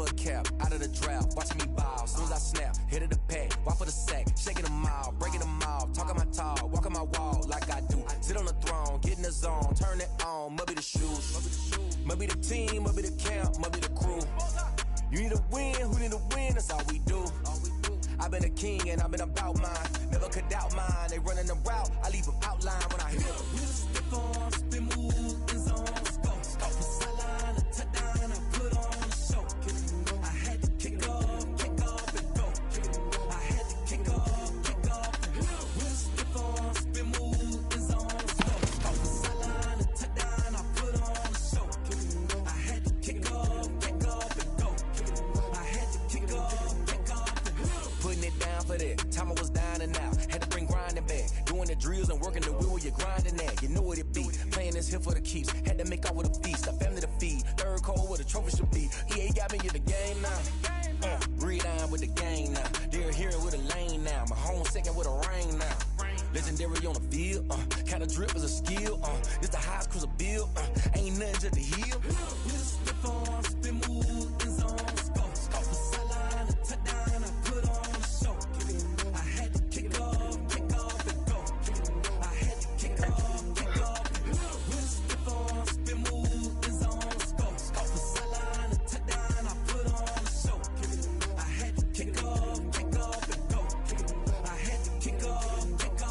never a cap, out of the drought, watching me ball. Soon as I snap, hit of the pack, walk for the sack, shaking them all, breaking them all, talking my talk, walking my wall like I do. Sit on the throne, get in the zone, turn it on, must be the shoes, must be the team, must be the camp, must be the crew. You need a win, who need a win, that's all we do. I've been a king and I've been about mine, never could doubt mine. They running the route, I leave them outline when I hit them. We just step on, spin, move, in zone, go. From sideline to touchdown, I put on a show. I had to kick off and go. I had to kick off and go. We just step on, spin, move, in zone, go. From sideline to touchdown, I put on a show. I had to kick off and go. I had to kick off and go. Putting it down for that, time I was down and out. Had to bring grinding back, doing the drills and working the wheel where you're grinding at. You know what it be, playing this here for the keeps. Had to make out with a feast, a family to feed. Third cold where the trophy should be. EA got me in the game now. Read on with the game now. They're hearing with a lane now. My home second with a rain now. Legendary on the field, kinda drip is a skill. It's the highest cruiser bill, ain't nothing just to heal. We just step on, spin, move, in zone, go. From sideline to touchdown, I put on a show. I had to kick off and go. I had to kick off and go. We just step on, spin, move, in zone, go. From sideline to touchdown, I put on a show. I had to kick off and go. I had to kick off and go.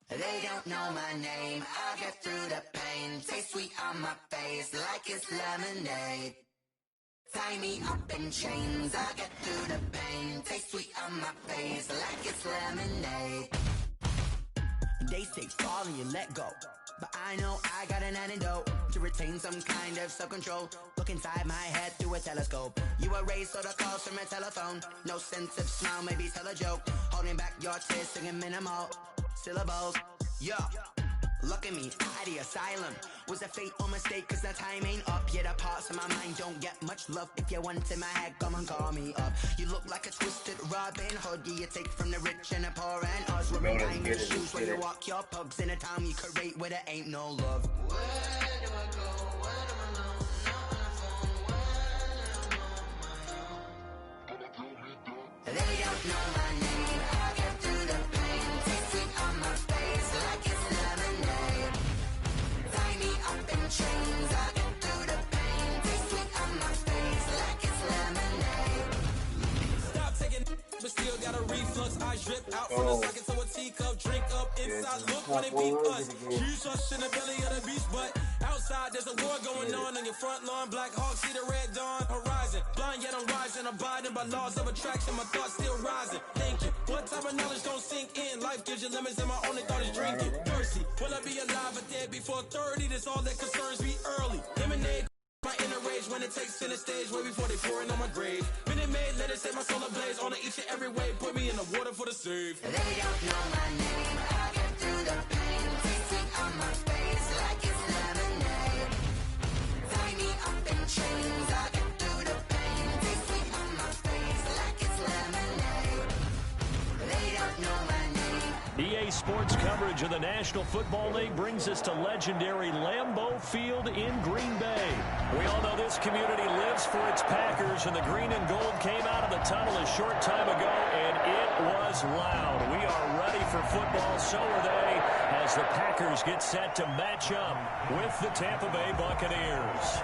They don't know my name, I get through the pain. Taste sweet on my face like it's lemonade. Tie me up in chains, I get through the pain. Taste sweet on my face like it's lemonade. They say fall and you let go, but I know I got an antidote to retain some kind of self-control. Look inside my head through a telescope. You erase all the calls from a telephone. No sense of smile, maybe tell a joke. Holding back your tears, singing minimal syllables. Yeah, Look at me, out the asylum. Was a fate or mistake, cause the time ain't up. Yeah, the parts of my mind don't get much love. If you want in my head, come and call me up. You look like a twisted Robin Hood. Yeah, you take from the rich and the poor and us. Wearing diamond shoes when you walk your pugs in a town you create where there ain't no love. Where do I go? Where am I alone? Not on the phone. When I'm on my own. They don't know my name. I get through the pain. Taste sweet on my face like it's lemonade. Tie me up in chains. I get through the pain. Taste sweet on my face like it's lemonade. Stop taking but still got a reflux. I drip out from the socket to a teacup. Drink up inside. Look when they beat us. Use us in the belly of the beast, but outside there's a war going on your front lawn. Black Hawk see the red dawn horizon. Blind yet I'm rising. Abiding by laws of attraction. My thoughts still rising. Thinking, what type of knowledge don't sink in? Life gives you limits and my only thought is drinking. Mercy, will I be alive or dead before 30? That's all that concerns me early. Lemonade. My inner rage when it takes center stage way before they pouring on my grave. Minute Maid, let it set my soul ablaze on each and every way. Put me in the water for the save. They don't know my name. I get through the pain. Taste sweet on my face like it's lemonade. Tie me up in chains. I get through the pain. Taste sweet on my face like it's lemonade. They don't know my name. EA Sports coverage of the National Football League brings us to legendary Lambeau Field in Green Bay. We all know this community lives for its Packers, and the green and gold came out of the tunnel a short time ago, and it was loud. We are ready for football, so are they, as the Packers get set to match up with the Tampa Bay Buccaneers.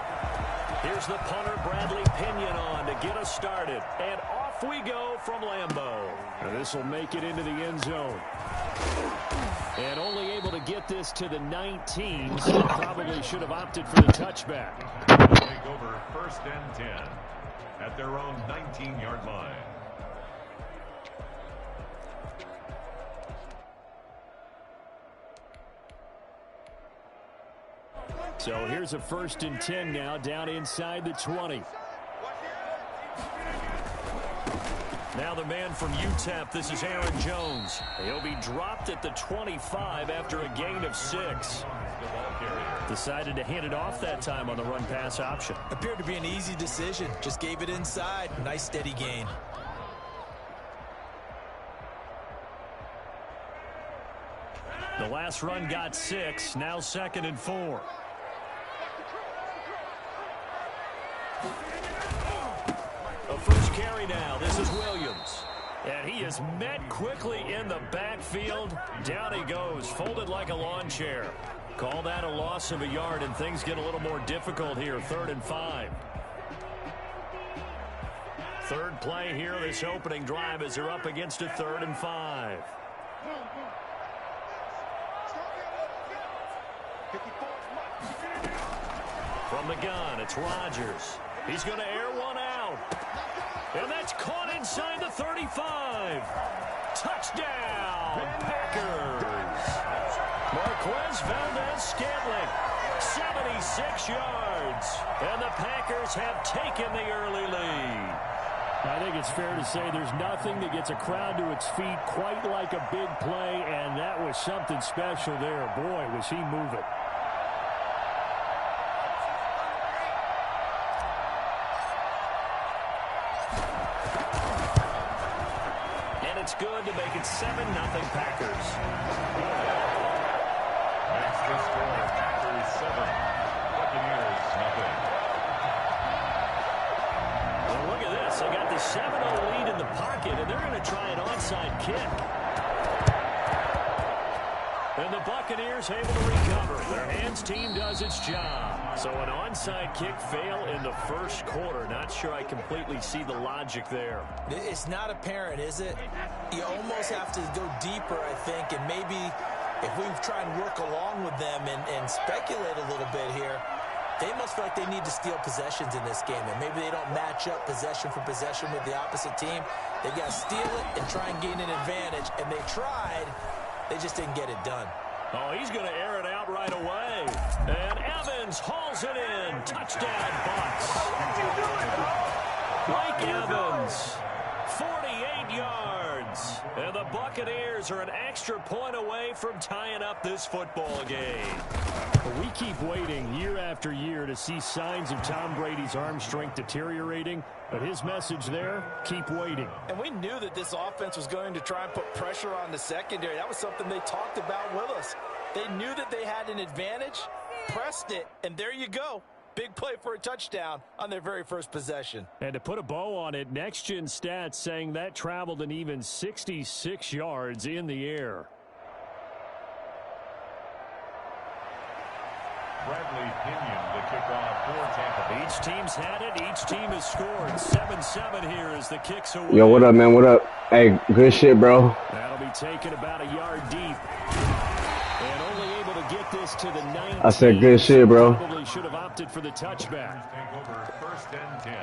Here's the punter, Bradley Pinion, on to get us started, and off we go from Lambeau. And this will make it into the end zone. And only able to get this to the 19, so probably should have opted for the touchback. Take over 1st and 10 at their own 19-yard line. So here's a 1st and 10 now, down inside the 20. Now the man from UTEP, this is Aaron Jones. He'll be dropped at the 25 after a gain of 6. Decided to hand it off that time on the run-pass option. Appeared to be an easy decision. Just gave it inside. Nice steady gain. The last run got 6. Now 2nd and 4. A first carry now. This is Williams. And he is met quickly in the backfield. Down he goes, folded like a lawn chair. Call that a loss of a yard, and things get a little more difficult here. 3rd and 5. Third play here, this opening drive, as they're up against a 3rd and 5. From the gun, it's Rodgers. He's going to air one out. And that's caught inside the 35. Touchdown, Packers. Marquez Valdez-Scantling, 76 yards. And the Packers have taken the early lead. I think it's fair to say there's nothing that gets a crowd to its feet quite like a big play, and that was something special there. Boy, was he moving. It's good to make it 7-0 Packers. That's the score. Packers 7, Buccaneers nothing. Well, look at this. They got the 7-0 lead in the pocket, and they're going to try an onside kick. And the Buccaneers able to recover. Their hands team does its job. So an onside kick fail in the first quarter. Not sure I completely see the logic there. It's not apparent, is it? You almost have to go deeper, I think, and maybe if we try and work along with them and speculate a little bit here, they must feel like they need to steal possessions in this game, and maybe they don't match up possession for possession with the opposite team. They've got to steal it and try and gain an advantage, and they tried. They just didn't get it done. Oh, he's going to air it out right away. And Evans hauls it in. Touchdown, Bucs. Mike Evans, 48 yards. And the Buccaneers are an extra point away from tying up this football game. We keep waiting year after year to see signs of Tom Brady's arm strength deteriorating, but his message there, keep waiting. And we knew that this offense was going to try and put pressure on the secondary. That was something they talked about with us. They knew that they had an advantage, pressed it, and there you go. Big play for a touchdown on their very first possession. And to put a bow on it, Next Gen Stats saying that traveled an even 66 yards in the air. Bradley Pinion, the kickoff for Tampa. Each team's had it. Each team has scored. 7-7 here as the kicks away. Yo, what up, man? What up? Hey, good shit, bro. That'll be taken about a yard deep. And only able to get this to the 19. I said good shit, bro. Probably should have opted for the touchback. Take over 1st and 10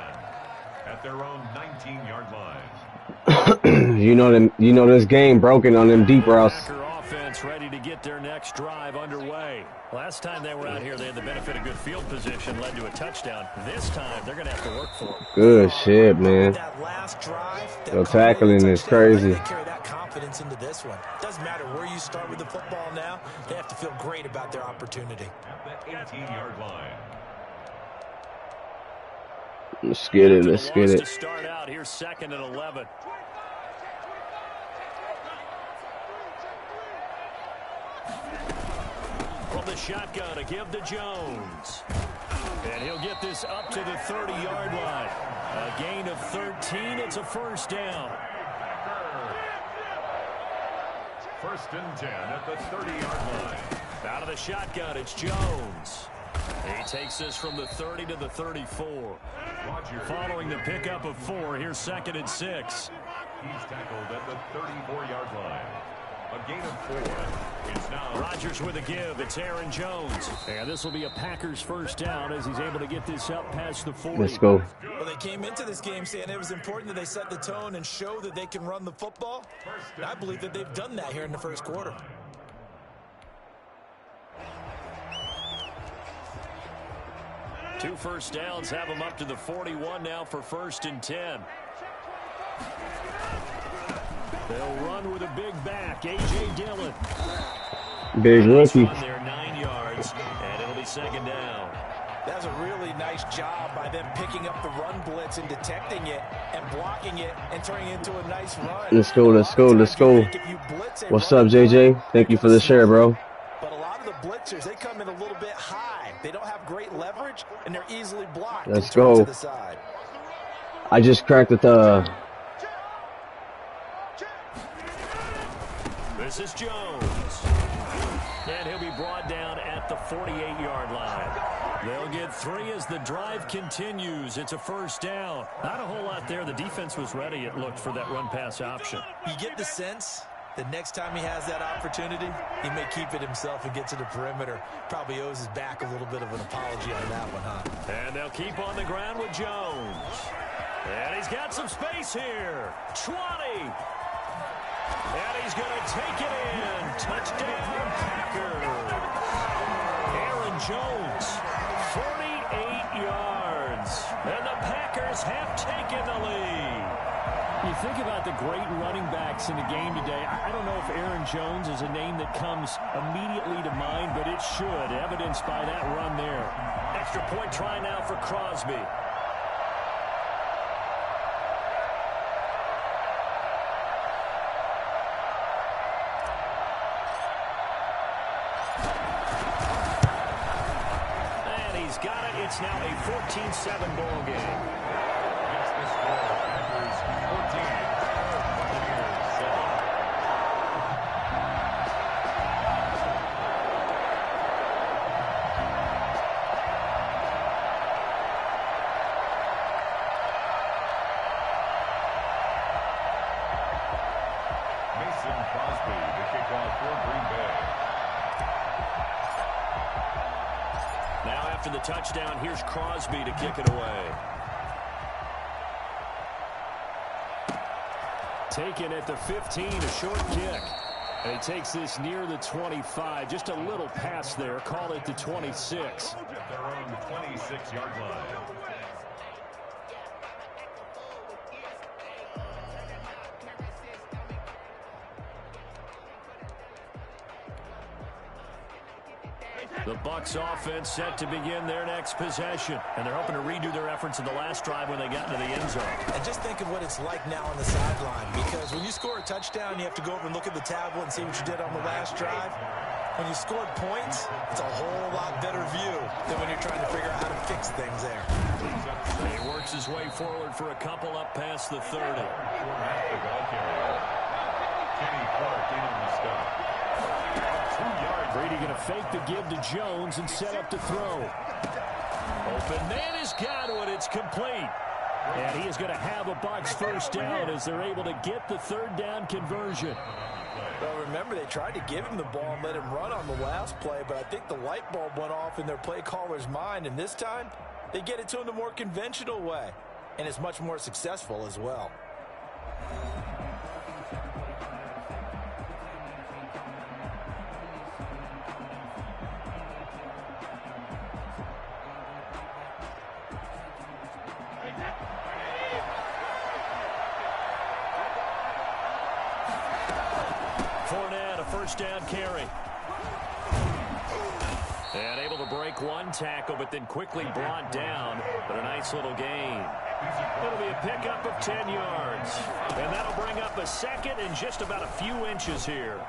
at their own 19-yard line. You know this game broken on them deep routes. Packer offense ready to get their next drive underway. Last time they were out here, they had the benefit of good field position, led to a touchdown. This time, they're going to have to work for it. Good shit, man. That last drive, Yo, tackling is crazy. They carry that confidence into this one. Doesn't matter where you start with the football now. They have to feel great about their opportunity. At the 18-yard line. Let's get it. Let's get it. To start out, here's 2nd and 11. From the shotgun, a give to Jones. And he'll get this up to the 30-yard line. A gain of 13. It's a first down. 1st and 10 at the 30-yard line. Out of the shotgun, it's Jones. He takes this from the 30 to the 34. Rodgers. Following the pickup of 4, here's 2nd and 6. He's tackled at the 34-yard line. A gain of 4. It's now Rodgers with a give. It's Aaron Jones. And this will be a Packers first down as he's able to get this up past the 40. Let's go. Well, they came into this game saying it was important that they set the tone and show that they can run the football. And I believe that they've done that here in the first quarter. Two first downs have them up to the 41 now for 1st and 10. They'll run with a big back, A.J. Dillon. Big rookie. They're 9 yards, and it'll be 2nd down. That's a really nice job by them picking up the run blitz and detecting it and blocking it and turning it into a nice run. Let's go. Let's go. Let's go. What's up, JJ? Thank you for the share, bro. But a lot of the blitzers, they come in a little bit high. They don't have great leverage, and they're easily blocked. Let's go. To the side. I just cracked it. This is Jones. And he'll be brought down at the 48-yard line. They'll get 3 as the drive continues. It's a first down. Not a whole lot there. The defense was ready, it looked, for that run-pass option. You get the sense that next time he has that opportunity, he may keep it himself and get to the perimeter. Probably owes his back a little bit of an apology on that one, huh? And they'll keep on the ground with Jones. And he's got some space here. 20. And he's going to take it in. Touchdown, Packers. Aaron Jones, 48 yards. And the Packers have taken the lead. You think about the great running backs in the game today. I don't know if Aaron Jones is a name that comes immediately to mind, but it should, evidenced by that run there. Extra point try now for Crosby. It's now a 14-7 ball game. That's the score. Packers 14. Buccaneers 7. Mason Crosby, the kickoff for Green Bay. Now after the touchdown, here's Crosby to kick it away. Taken at the 15, a short kick. And he takes this near the 25. Just a little pass there. Call it the 26. At their own 26-yard line. The Bucs offense set to begin their next possession. And they're hoping to redo their efforts in the last drive when they got into the end zone. And just think of what it's like now on the sideline. Because when you score a touchdown, you have to go over and look at the tablet and see what you did on the last drive. When you scored points, it's a whole lot better view than when you're trying to figure out how to fix things there. He works his way forward for a couple up past the 30. Kenny Clark in on the stop. 2 yards. Brady going to fake the give to Jones and set up to throw. Open man has got it. It's complete. And he is going to have a Bucs first down as they're able to get the third down conversion. Well, remember, they tried to give him the ball and let him run on the last play, but I think the light bulb went off in their play caller's mind, and this time they get it to him the more conventional way, and it's much more successful as well. First down carry. And able to break one tackle, but then quickly brought down. But a nice little gain. It'll be a pickup of 10 yards. And that'll bring up a second and just about a few inches here.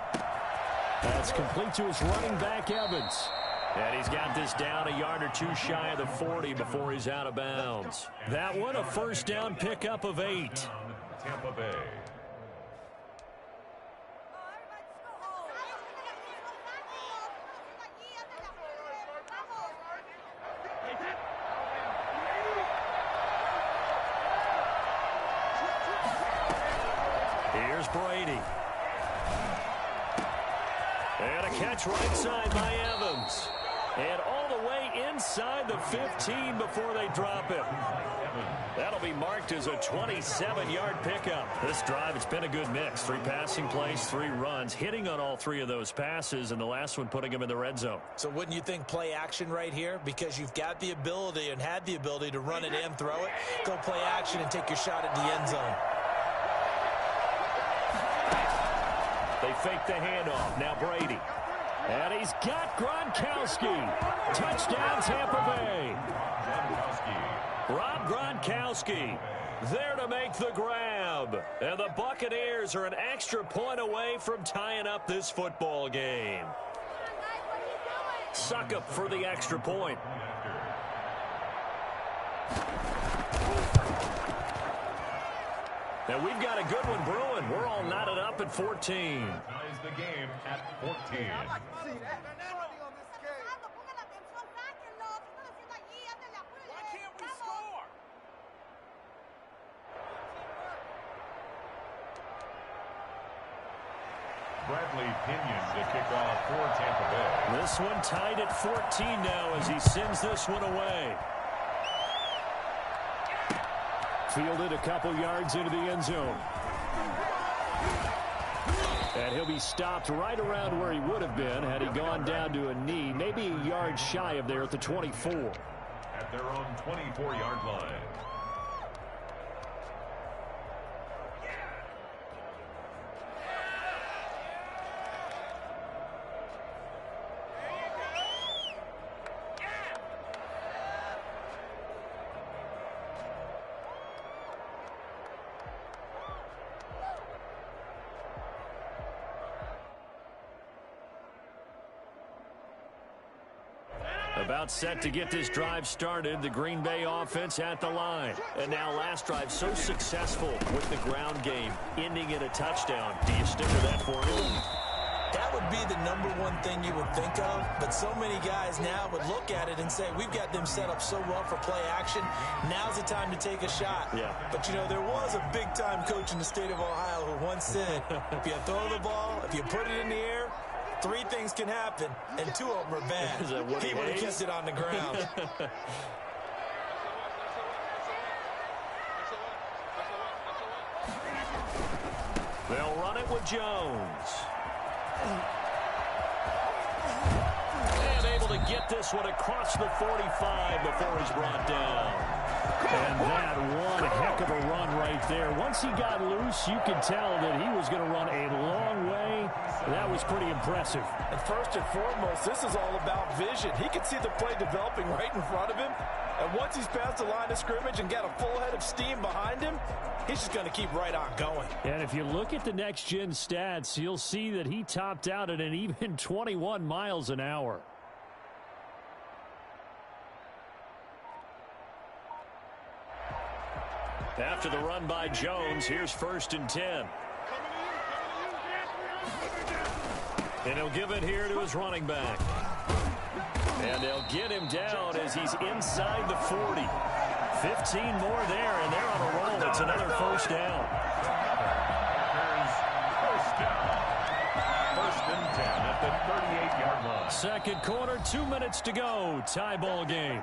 That's complete to his running back, Evans. And he's got this down a yard or two shy of the 40 before he's out of bounds. That one, a first down pickup of 8. Tampa Bay. Here's Brady. And a catch right side by Evans. And all the way inside the 15 before they drop him. That'll be marked as a 27-yard pickup. This drive, it's been a good mix. 3 passing plays, 3 runs, hitting on all 3 of those passes, and the last one putting him in the red zone. So wouldn't you think play action right here? Because you've got the ability and had the ability to run it and throw it. Go play action and take your shot at the end zone. They fake the handoff. Now Brady. And he's got Gronkowski. Touchdown, Tampa Bay. Rob Gronkowski there to make the grab. And the Buccaneers are an extra point away from tying up this football game. Succop for the extra point. Now we've got a good one brewing. We're all knotted up at 14. Ties the game at 14. Bradley Pinion to kick off for Tampa Bay. This one tied at 14 now as he sends this one away. Fielded a couple yards into the end zone. And he'll be stopped right around where he would have been had he gone down to a knee, maybe a yard shy of there at the 24. At their own 24-yard line. About set to get this drive started. The Green Bay offense at the line. And now last drive so successful with the ground game, ending in a touchdown. Do you stick with that formula? That would be the #1 thing you would think of, but so many guys now would look at it and say, we've got them set up so well for play action, now's the time to take a shot. Yeah. But, you know, there was a big-time coach in the state of Ohio who once said, if you throw the ball, if you put it in the air, 3 things can happen, and 2 of them are bad. He would have kept it on the ground. They'll run it with Jones. And able to get this one across the 45 before he's brought down. And that one heck of a run right there. Once he got loose, you could tell that he was going to run a long way That was pretty impressive. And first and foremost, this is all about vision. He can see the play developing right in front of him. And once he's past the line of scrimmage and got a full head of steam behind him, he's just going to keep right on going. And if you look at the next-gen stats, you'll see that he topped out at an even 21 miles an hour. After the run by Jones, here's 1st and 10. And he'll give it here to his running back. And they'll get him down as he's inside the 40. 15 more there, and they're on a roll. It's another 1st down. First and 10 at the 38-yard line. Second quarter, 2 minutes to go. Tie ball game.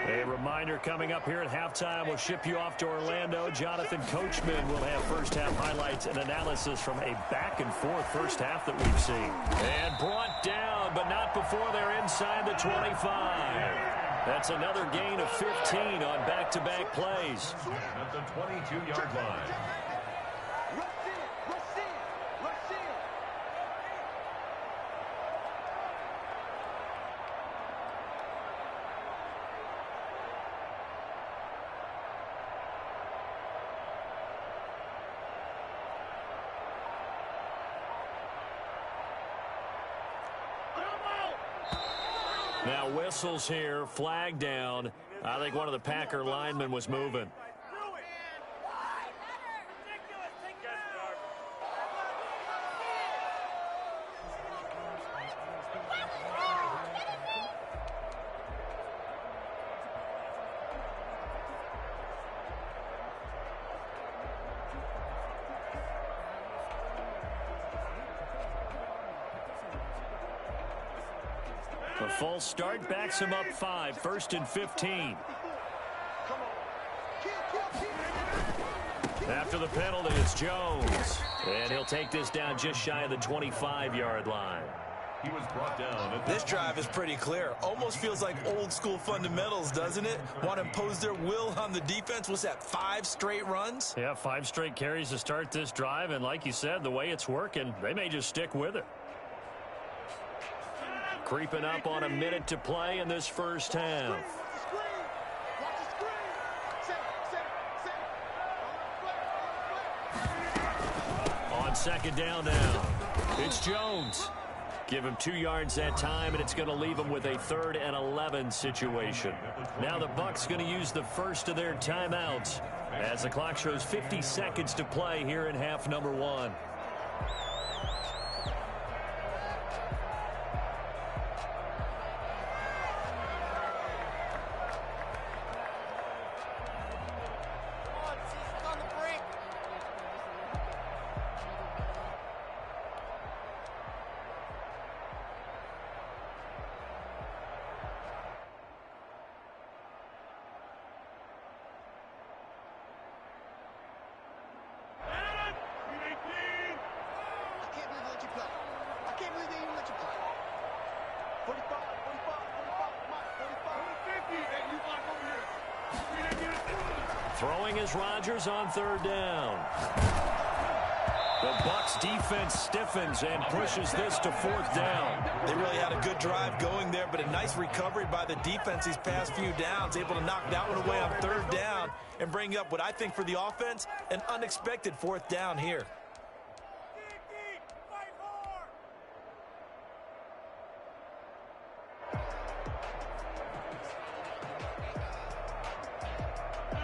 A reminder coming up here at halftime, we'll ship you off to Orlando. Jonathan Coachman will have first-half highlights and analysis from a back-and-forth first half that we've seen. And brought down, but not before they're inside the 25. That's another gain of 15 on back-to-back plays. At the 22-yard line. Now whistles here, flag down. I think one of the Packer linemen was moving. A false start backs him up 5, 1st and 15. After the penalty, it's Jones. And he'll take this down just shy of the 25-yard line. He was brought down. This drive is pretty clear. Almost feels like old school fundamentals, doesn't it? Want to impose their will on the defense. What's that, 5 straight runs? Yeah, 5 straight carries to start this drive. And like you said, the way it's working, they may just stick with it. Creeping up on a minute to play in this first half. On second down now, it's Jones. Give him 2 yards that time, and it's going to leave him with a 3rd and 11 situation. Now the Bucs going to use the first of their timeouts as the clock shows 50 seconds to play here in half number 1. Throwing is Rodgers on 3rd down. The Bucs defense stiffens and pushes this to 4th down. They really had a good drive going there, but a nice recovery by the defense these past few downs, able to knock that one away on 3rd down and bring up what I think for the offense, an unexpected 4th down here.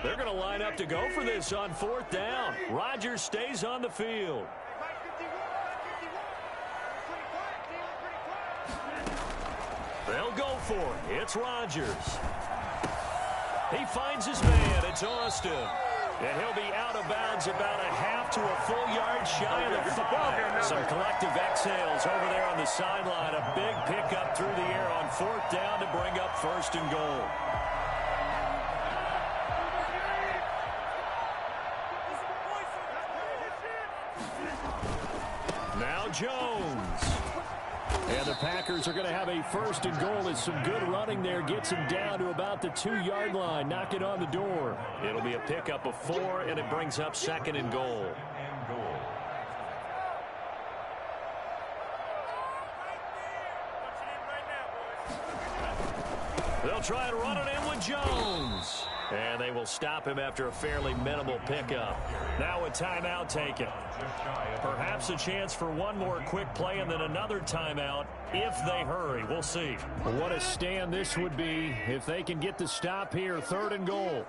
They're going to line up to go for this on 4th down. Rodgers stays on the field. They'll go for it. It's Rodgers. He finds his man. It's Austin. And he'll be out of bounds about a half to a full yard shy of the 5. Some collective exhales over there on the sideline. A big pickup through the air on 4th down to bring up 1st and goal. Now Jones. And the Packers are going to have a 1st and goal as some good running there gets him down to about the 2-yard line. Knock it on the door. It'll be a pickup of 4, and it brings up 2nd and goal. They'll try and run it in with Jones. And they will stop him after a fairly minimal pickup. Now a timeout taken. Perhaps a chance for one more quick play and then another timeout if they hurry. We'll see. What a stand this would be if they can get the stop here. 3rd and goal.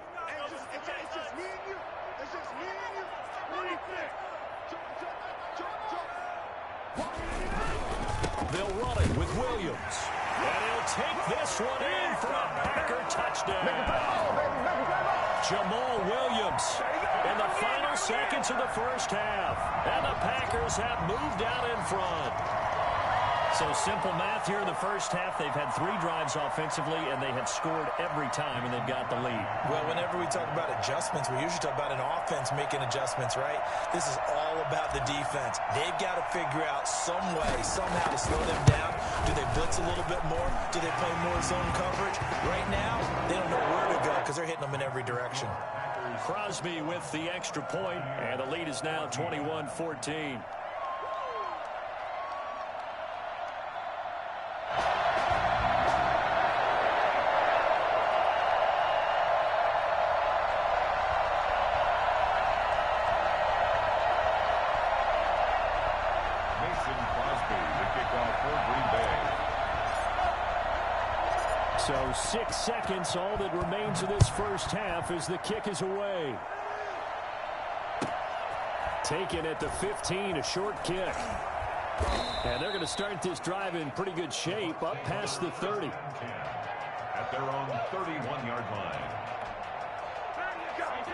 They'll run it with Williams. And he'll take this one in for a Packer touchdown. Jamal Williams in the final seconds of the first half. And the Packers have moved out in front. So simple math here in the first half. They've had 3 drives offensively, and they have scored every time, and they've got the lead. Well, whenever we talk about adjustments, we usually talk about an offense making adjustments, right? This is all about the defense. They've got to figure out some way, somehow to slow them down. Do they blitz a little bit more? Do they play more zone coverage? Right now, they don't know where to go because they're hitting them in every direction. Crosby with the extra point, and the lead is now 21-14. So 6 seconds, all that remains of this first half as the kick is away. Taken at the 15, a short kick. And they're going to start this drive in pretty good shape, up past the 30. At their own 31-yard line.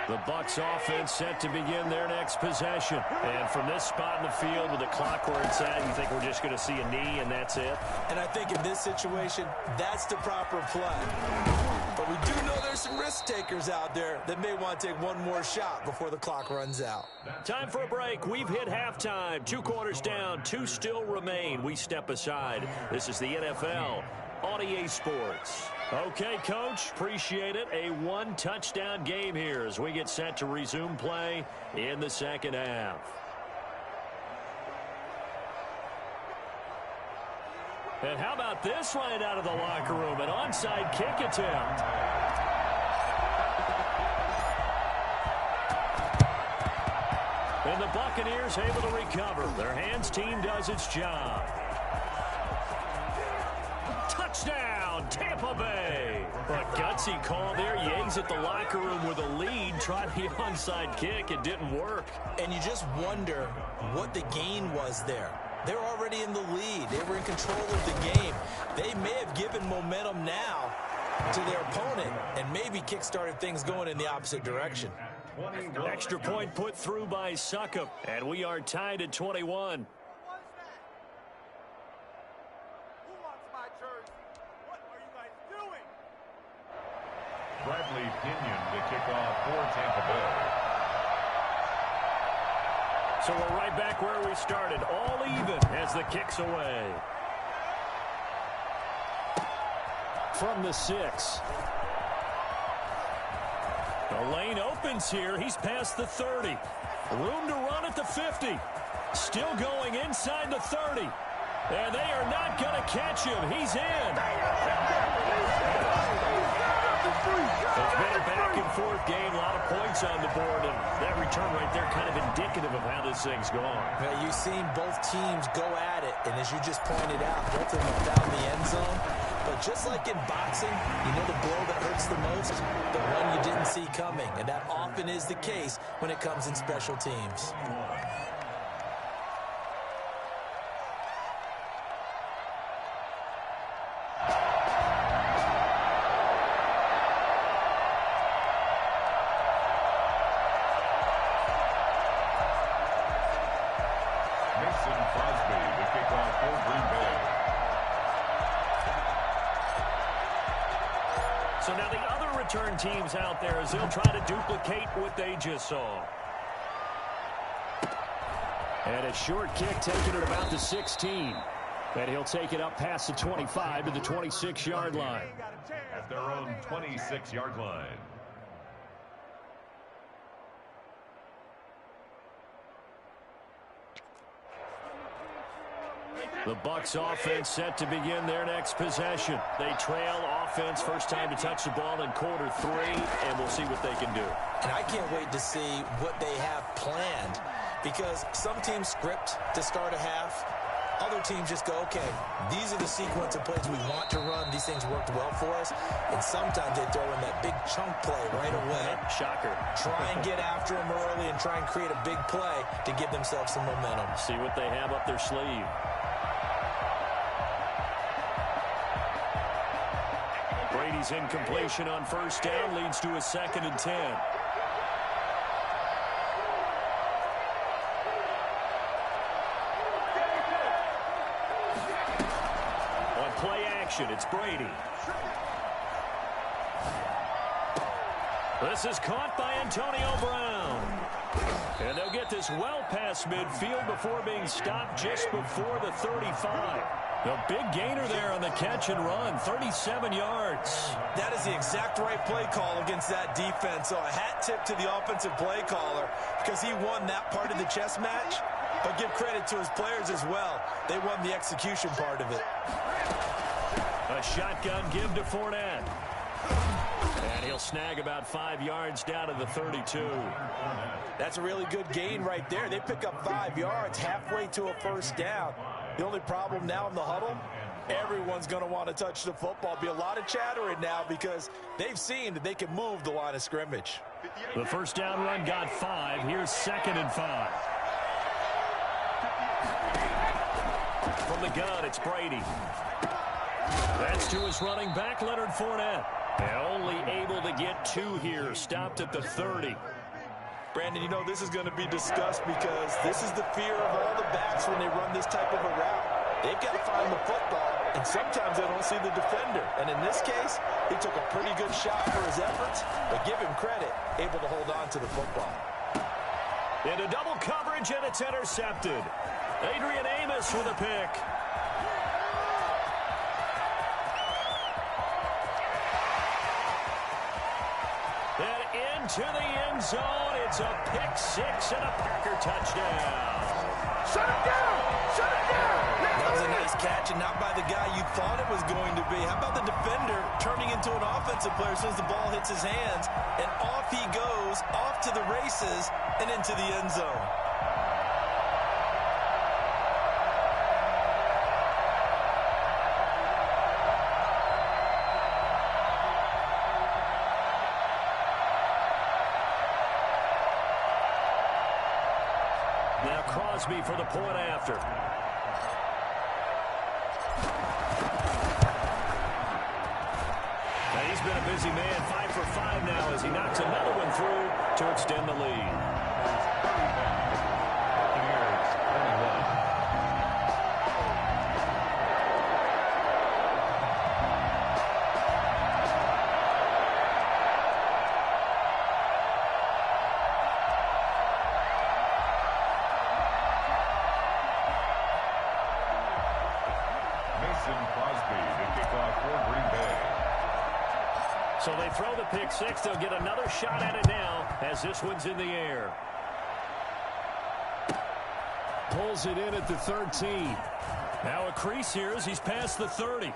The Bucs offense set to begin their next possession. And from this spot in the field with the clock where it's at, you think we're just going to see a knee and that's it? And I think in this situation, that's the proper play. But we do know there's some risk takers out there that may want to take one more shot before the clock runs out. Time for a break. We've hit halftime. 2 quarters down, 2 still remain. We step aside. This is the NFL on EA Sports. Okay, Coach, appreciate it. A 1-touchdown game here as we get set to resume play in the second half. And how about this right out of the locker room? An onside kick attempt. And the Buccaneers able to recover. Their hands team does its job. Touchdown, Tampa Bay. A gutsy call there. You exit the locker room with a lead. Tried the onside kick. It didn't work. And you just wonder what the gain was there. They're already in the lead. They were in control of the game. They may have given momentum now to their opponent and maybe kick-started things going in the opposite direction. Extra point put through by Succop. And we are tied at 21. Bradley Pinion to kick off for Tampa Bay. So we're right back where we started, all even as the kick's away. From the 6. The lane opens here. He's past the 30. Room to run at the 50. Still going inside the 30. And they are not going to catch him. He's in. It's been a back-and-forth game, a lot of points on the board, and that return right there kind of indicative of how this thing's gone. Now, you've seen both teams go at it, and as you just pointed out, both of them have found the end zone. But just like in boxing, you know the blow that hurts the most? The one you didn't see coming, and that often is the case when it comes in special teams. So now the other return teams out there as they'll try to duplicate what they just saw. And a short kick taken at about the 16. And he'll take it up past the 25 to the 26-yard line. At their own 26-yard line. The Bucs offense set to begin their next possession. They trail offense, first time to touch the ball in quarter 3, and we'll see what they can do. And I can't wait to see what they have planned, because some teams script to start a half. Other teams just go, okay, these are the sequence of plays we want to run. These things worked well for us. And sometimes they throw in that big chunk play right away. Shocker. Try and get after them early and try and create a big play to give themselves some momentum. See what they have up their sleeve. Brady's incompletion on first down leads to a 2nd and 10. On play action, it's Brady. This is caught by Antonio Brown. And they'll get this well past midfield before being stopped just before the 35. The big gainer there on the catch and run, 37 yards. That is the exact right play call against that defense. So a hat tip to the offensive play caller, because he won that part of the chess match. But give credit to his players as well. They won the execution part of it. A shotgun give to Fournette. And he'll snag about 5 yards down to the 32. That's a really good gain right there. They pick up 5 yards halfway to a first down. The only problem now in the huddle, everyone's going to want to touch the football. Be a lot of chattering now because they've seen that they can move the line of scrimmage. The first down run got 5. Here's 2nd and 5. From the gun, it's Brady. That's to his running back, Leonard Fournette. And only able to get 2 here, stopped at the 30. Brandon, you know this is going to be discussed because this is the fear of all the backs when they run this type of a route. They've got to find the football, and sometimes they don't see the defender. And in this case, he took a pretty good shot for his efforts, but give him credit, able to hold on to the football. Into double coverage, and it's intercepted. Adrian Amos with a pick. And into the end zone, it's a pick 6 and a Packer touchdown. Shut him down! Shut him down! That was a nice catch, and not by the guy you thought it was going to be. How about the defender turning into an offensive player as soon as the ball hits his hands, and off he goes, off to the races, and into the end zone. Now Crosby for the point after. Now he's been a busy man, 5 for 5 now as he knocks another one through to extend the lead. So they throw the pick 6. They'll get another shot at it now as this one's in the air. Pulls it in at the 13. Now a crease here as he's past the 30.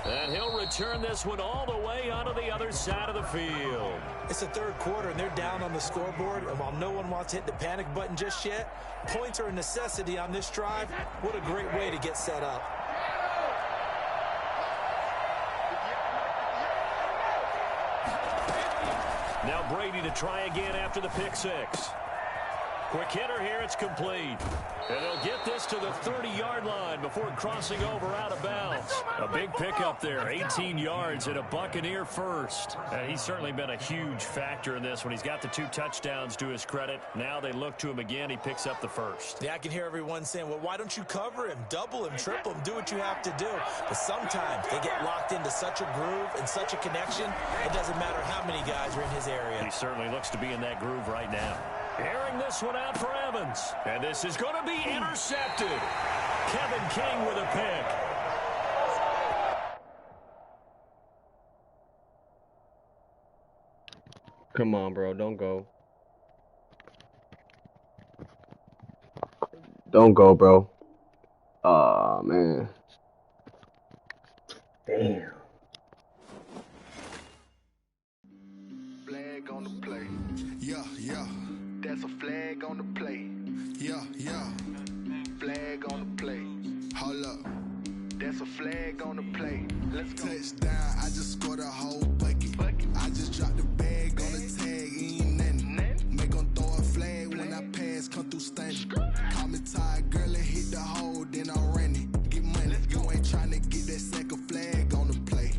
And he'll return this one all the way onto the other side of the field. It's the third quarter, and they're down on the scoreboard. And while no one wants to hit the panic button just yet, points are a necessity on this drive. What a great way to get set up. Now Brady to try again after the pick 6. Quick hitter here, it's complete. And they'll get this to the 30-yard line before crossing over out of bounds. A big pickup there, 18 yards and a Buccaneer first. And he's certainly been a huge factor in this when he's got the 2 touchdowns to his credit. Now they look to him again, he picks up the first. Yeah, I can hear everyone saying, well, why don't you cover him, double him, triple him, do what you have to do. But sometimes they get locked into such a groove and such a connection, it doesn't matter how many guys are in his area. He certainly looks to be in that groove right now. Airing this one out for Evans. And this is going to be intercepted. Kevin King with a pick. Come on, bro. Don't go. Don't go, bro. Aw, man. Damn. Flag on the play. Yeah, yeah. That's a flag on the play. Yeah, yeah. Flag on the play. Hold up. That's a flag on the play. Let's go. Touchdown. I just scored a whole bucket. I just dropped the bag on the tag. Ain't nothing. Make 'em throw a flag when I pass. Come through stunning. Call me tired, girl, and hit the hole. Then I ran it. Get money. You ain't trying to get that second flag on the play.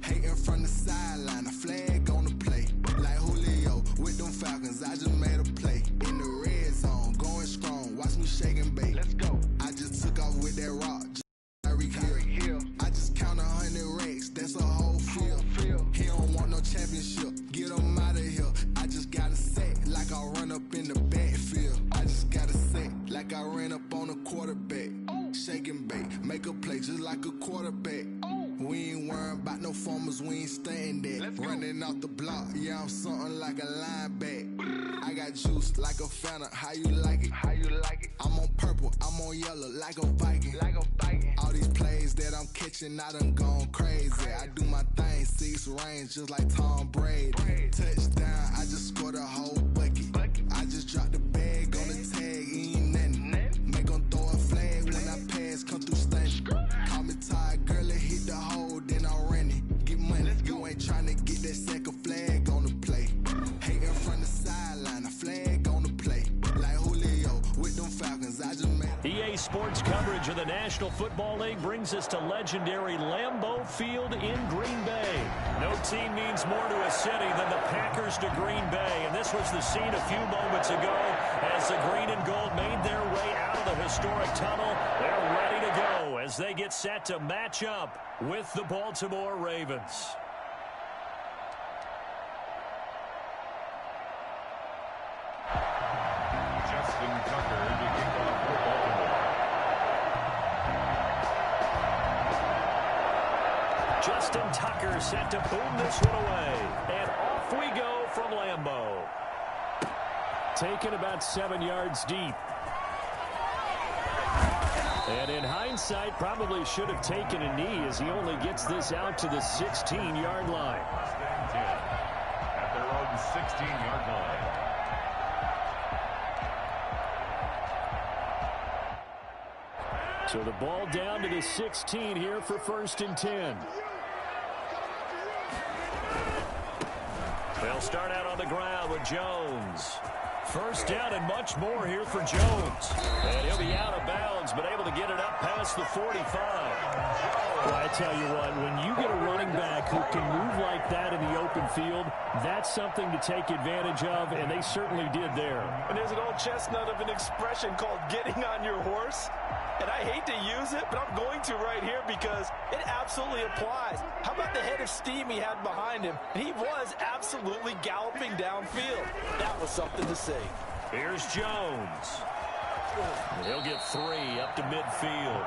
Hating from the sideline. A flag on the play. Like Julio with them Falcons. I just made a play. In the red zone. Going strong. Watch me shake and bake. Let's go. I just took off with that rock. Hill. I just count 100 racks, that's a whole field. He don't want no championship, get him out of here. I just got a set like I run up in the backfield. I just got a set like I ran up on a quarterback. Shake and bake, make a play just like a quarterback. We ain't worrying about no formers, we ain't staying that. Running off the block, yeah, I'm something like a lineback. I got juice like a Fanta, how you like it? How you like it? I'm on purple, I'm on yellow like a Viking. Like a Viking. All these plays that I'm catching, I done gone crazy. I do my thing, 6 range just like Tom Brady. Touchdown, I just scored a whole bucket. I just dropped the bag on the tag, ain't nothing. Make 'em throw a flag when I pass, come through stunning. Call me tired, girl, and hit the hole, then I ran it. Get money, you ain't trying to get that second flag on the play. Hating from the sideline, a flag on the play. Like Julio with them Falcons, I just made. EA Sports coverage of the National Football League brings us to legendary Lambeau Field in Green Bay. No team means more to a city than the Packers to Green Bay, and this was the scene a few moments ago as the green and gold made their way out of the historic tunnel. They're ready to go as they get set to match up with the Baltimore Ravens. Justin Tucker to kick off for Baltimore. Justin Tucker set to boom this one away. And off we go from Lambeau. Taken about 7 yards deep. And in hindsight, probably should have taken a knee as he only gets this out to the 16-yard line. At their own 16-yard line. So the ball down to the 16 here for 1st and 10. They'll start out on the ground with Jones. First down and much more here for Jones. And he'll be out of bounds, but able to get it up past the 45. Well, I tell you what, when you get a running back who can move like that in the open field, that's something to take advantage of, and they certainly did there. And there's an old chestnut of an expression called getting on your horse. And I hate to use it, but I'm going to right here because it absolutely applies. How about the head of steam he had behind him? And he was absolutely galloping downfield. That was something to see. Here's Jones. He'll get 3 up to midfield.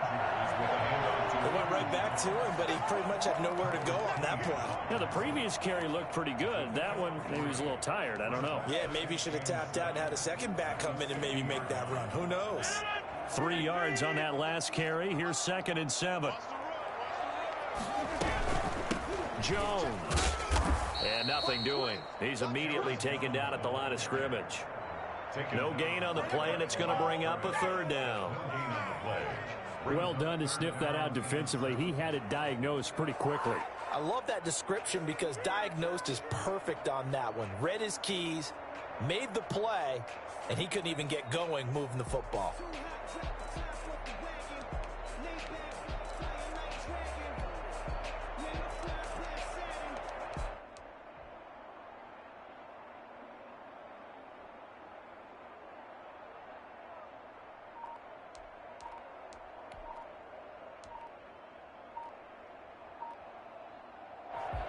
It went right back to him, but he pretty much had nowhere to go on that play. Yeah, the previous carry looked pretty good. That one, maybe he was a little tired. I don't know. Yeah, maybe he should have tapped out and had a second back come in and maybe make that run. Who knows? 3 yards on that last carry. Here's 2nd and 7. Jones. And nothing doing. He's immediately taken down at the line of scrimmage. No gain on the play, and it's going to bring up a 3rd down. Well done to sniff that out defensively. He had it diagnosed pretty quickly. I love that description because diagnosed is perfect on that one. Read his keys, made the play, and he couldn't even get going moving the football.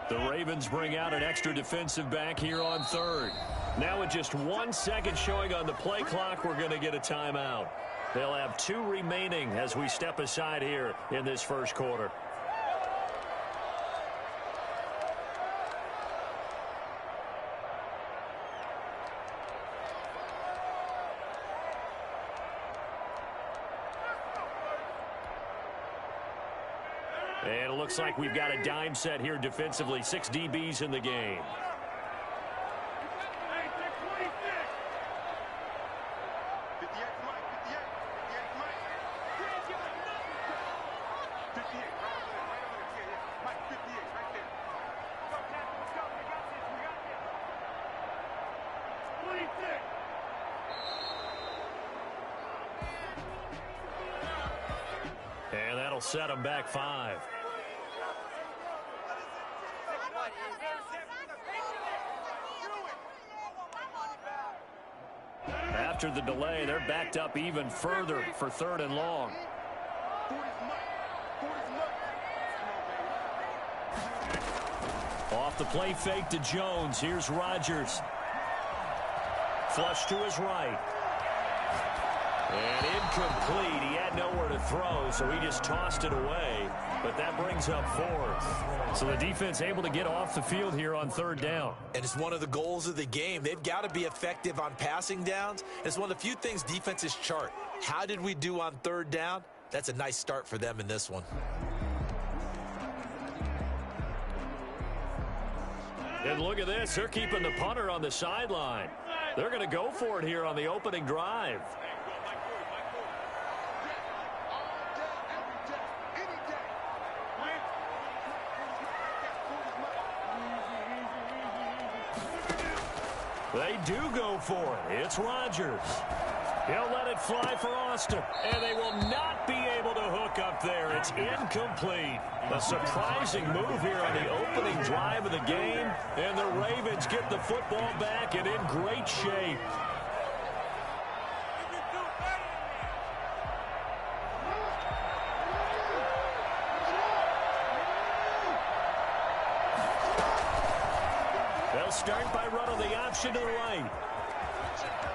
The Ravens bring out an extra defensive back here on 3rd. Now with just 1 second showing on the play clock, we're going to get a timeout. They'll have 2 remaining as we step aside here in this first quarter. And it looks like we've got a dime set here defensively. 6 DBs in the game. And that'll set them back 5. After the delay, they're backed up even further for 3rd and long. Off the play fake to Jones. Here's Rodgers. Flush to his right. And incomplete. He had nowhere to throw, so he just tossed it away. But that brings up 4th. So the defense able to get off the field here on 3rd down. And it's one of the goals of the game. They've got to be effective on passing downs. It's one of the few things defenses chart. How did we do on 3rd down? That's a nice start for them in this one. And look at this. They're keeping the punter on the sideline. They're going to go for it here on the opening drive. They do go for it. It's Rodgers. He'll let it fly for Austin. And they will not be able to hook up there. It's incomplete. A surprising move here on the opening drive of the game. And the Ravens get the football back and in great shape. They'll start by running the option to the right.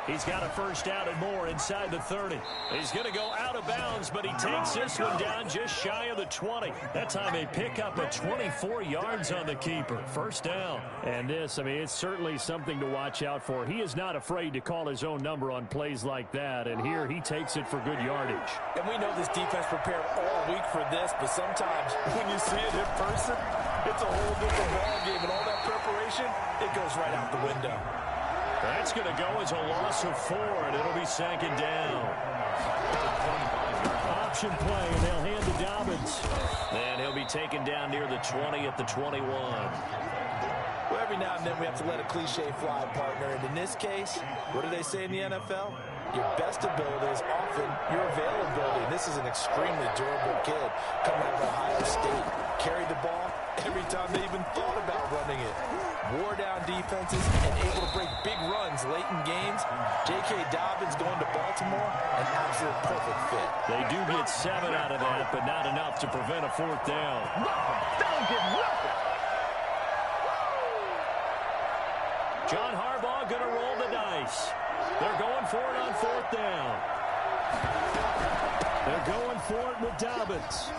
He's got a first down and more inside the 30. He's going to go out of bounds, but he takes this one down just shy of the 20. That time they pick up a 24 yards on the keeper. First down. And this, I mean, it's certainly something to watch out for. He is not afraid to call his own number on plays like that, and here he takes it for good yardage. And we know this defense prepared all week for this, but sometimes when you see it in person, it's a whole different ballgame, and all that preparation, it goes right out the window. That's going to go as a loss of 4, and it'll be 2nd down. Option play, and they'll hand to Dobbins. And he'll be taken down near the 20 at the 21. Well, every now and then we have to let a cliche fly, partner. And in this case, what do they say in the NFL? Your best ability is often your availability. And this is an extremely durable kid coming out of Ohio State. Carried the ball every time they even thought about running it. Wore down defenses and able to break big runs late in games. J.K. Dobbins going to Baltimore, an absolute perfect fit. They do get 7 out of that, but not enough to prevent a 4th down. Don't get nothing. John Harbaugh going to roll the dice. They're going for it on 4th down. They're going for it with Dobbins.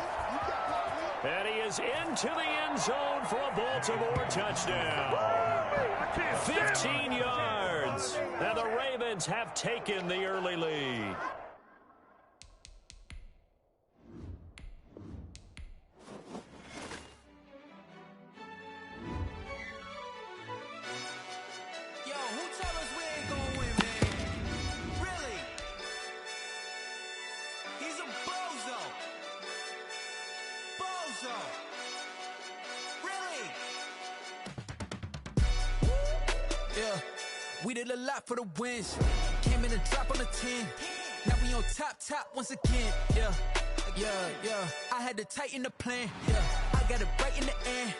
And he is into the end zone for a Baltimore touchdown. 15 yards. And the Ravens have taken the early lead. Yo, who told us we ain't gonna win, man? Really? He's a bozo. Bozo. Really? Yeah, we did a lot for the wins. Came in and drop on the 10. Now we on top once again. Yeah. I had to tighten the plan. Yeah, I got it right in the end.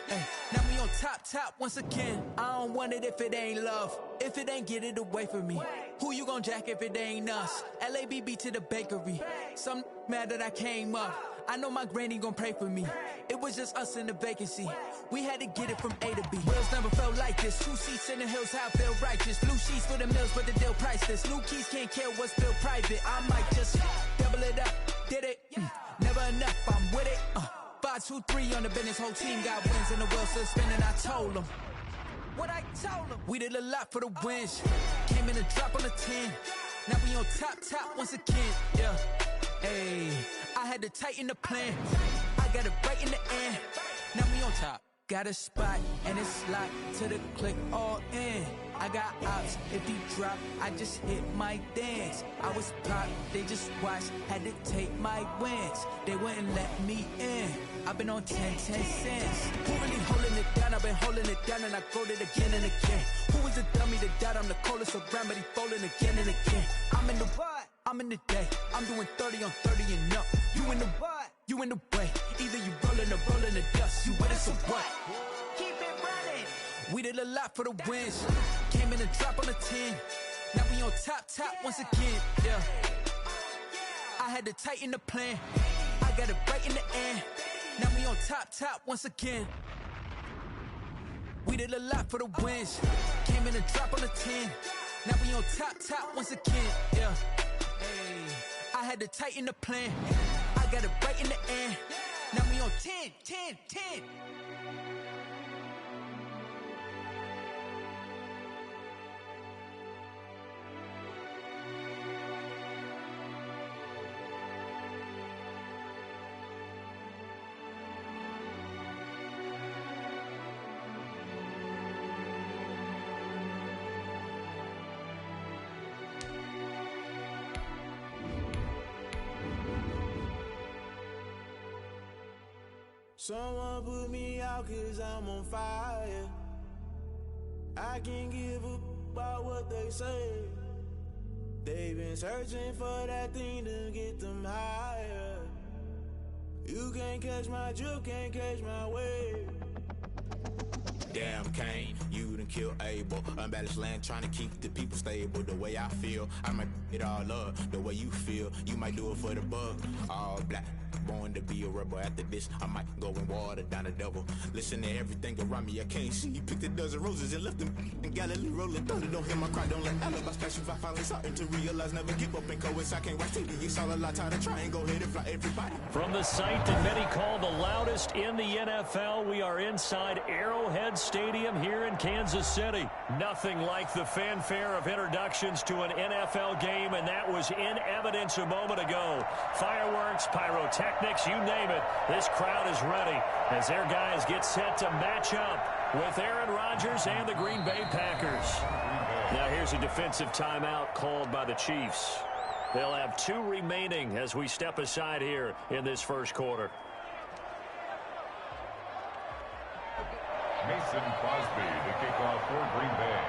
Now we on top once again. I don't want it if it ain't love. If it ain't, get it away from me. Who you gon' jack if it ain't us? LABB to the bakery. Some mad that I came up. I know my granny gon' pray for me. It was just us in the vacancy. We had to get it from A to B. Wheels never felt like this. 2 seats in the hills, how I feel righteous. Blue sheets for the mills, but the deal priceless. New keys can't care what's still private. I might just double it up. Did it? Never enough, I'm with it. 5, 2, 3 on the business. Whole team got wins and the wheels still spinning. I told them what I told them. We did a lot for the wins. Came in a drop on the 10. Now we on top once again. Yeah. Hey, I had to tighten the plan. I got it right in the end. Now we on top. Got a spot and it's locked to the click all in. I got ops, if he drop, I just hit my dance. I was popped, they just watched, had to take my wins. They wouldn't let me in. I've been on 10 cents. Who really holding it down? I've been holding it down and I quote it again and again. Who is the dummy that doubt I'm the coldest around, but he folding again and again. I'm in the what? I'm in the day. I'm doing 30 on 30 and up. You in the what? You in the way. Either you rolling or rolling the dust. You with us or what? Keep it running. We did a lot for the wins. Came in a drop on the 10. Now we on top once again. Yeah. I had to tighten the plan. I got it right in the end. Now we on top once again. We did a lot for the wins. Came in a drop on the 10. Now we on top once again. Yeah. Hey, I had to tighten the plan. I got it right in the end. Now we on 10. Someone put me out 'cause I'm on fire. I can't give a about what they say. They've been searching for that thing to get them higher. You can't catch my drift, can't catch my wave. Damn Kane, you done killed Abel. Unbalanced land trying to keep the people stable. The way I feel, I might it all up. The way you feel, you might do it for the buck. All black, born to be a rebel. After this, I might go and water down the devil. Listen to everything around me, I can't see. Picked a dozen roses and left them in Galilee rolling thunder. Don't hear my cry, don't let alibis pass you. I finally starting to realize, never give up and coincide. I can't watch TV, it's all a lot. Time to try and go ahead and fly everybody. From the site that many call the loudest in the NFL, we are inside Arrowhead Stadium here in Kansas City. Nothing like the fanfare of introductions to an NFL game, and that was in evidence a moment ago. Fireworks, pyrotechnics, you name it. This crowd is ready as their guys get set to match up with Aaron Rodgers and the Green Bay Packers. Now here's a defensive timeout called by the Chiefs. They'll have 2 remaining as we step aside here in this first quarter. Mason Crosby to kick off for Green Bay.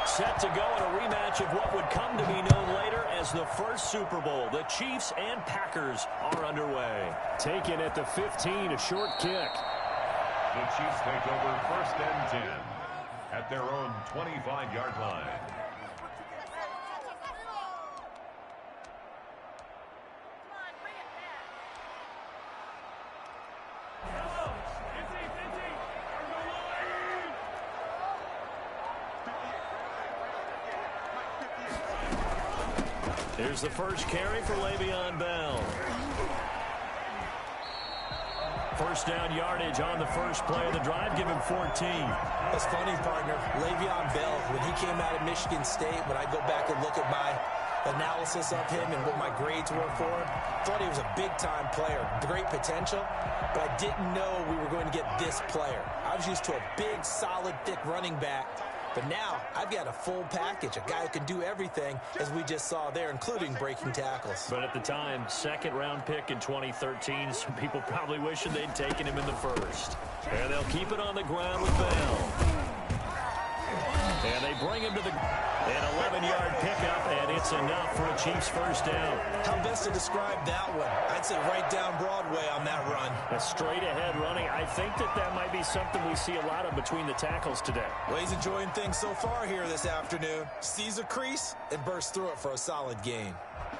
Set to go in a rematch of what would come to be known later as the first Super Bowl. The Chiefs and Packers are underway. Taken at the 15, a short kick. The Chiefs take over 1st and 10 at their own 25-yard line. Here's the first carry for Le'Veon Bell. First down yardage on the first play of the drive. Give him 14. That's funny, partner. Le'Veon Bell, when he came out of Michigan State, when I go back and look at my analysis of him and what my grades were for him, thought he was a big-time player. Great potential, but I didn't know we were going to get this player. I was used to a big, solid, thick running back. But now, I've got a full package, a guy who can do everything, as we just saw there, including breaking tackles. But at the time, 2nd-round pick in 2013, some people probably wishing they'd taken him in the first. And they'll keep it on the ground with Bell. And they bring him to the... An 11-yard pickup, and it's enough for a Chiefs first down. How best to describe that one? I'd say right down Broadway on that run. A straight-ahead running. I think that might be something we see a lot of between the tackles today. Well, he's enjoying things so far here this afternoon. Sees a crease and bursts through it for a solid gain.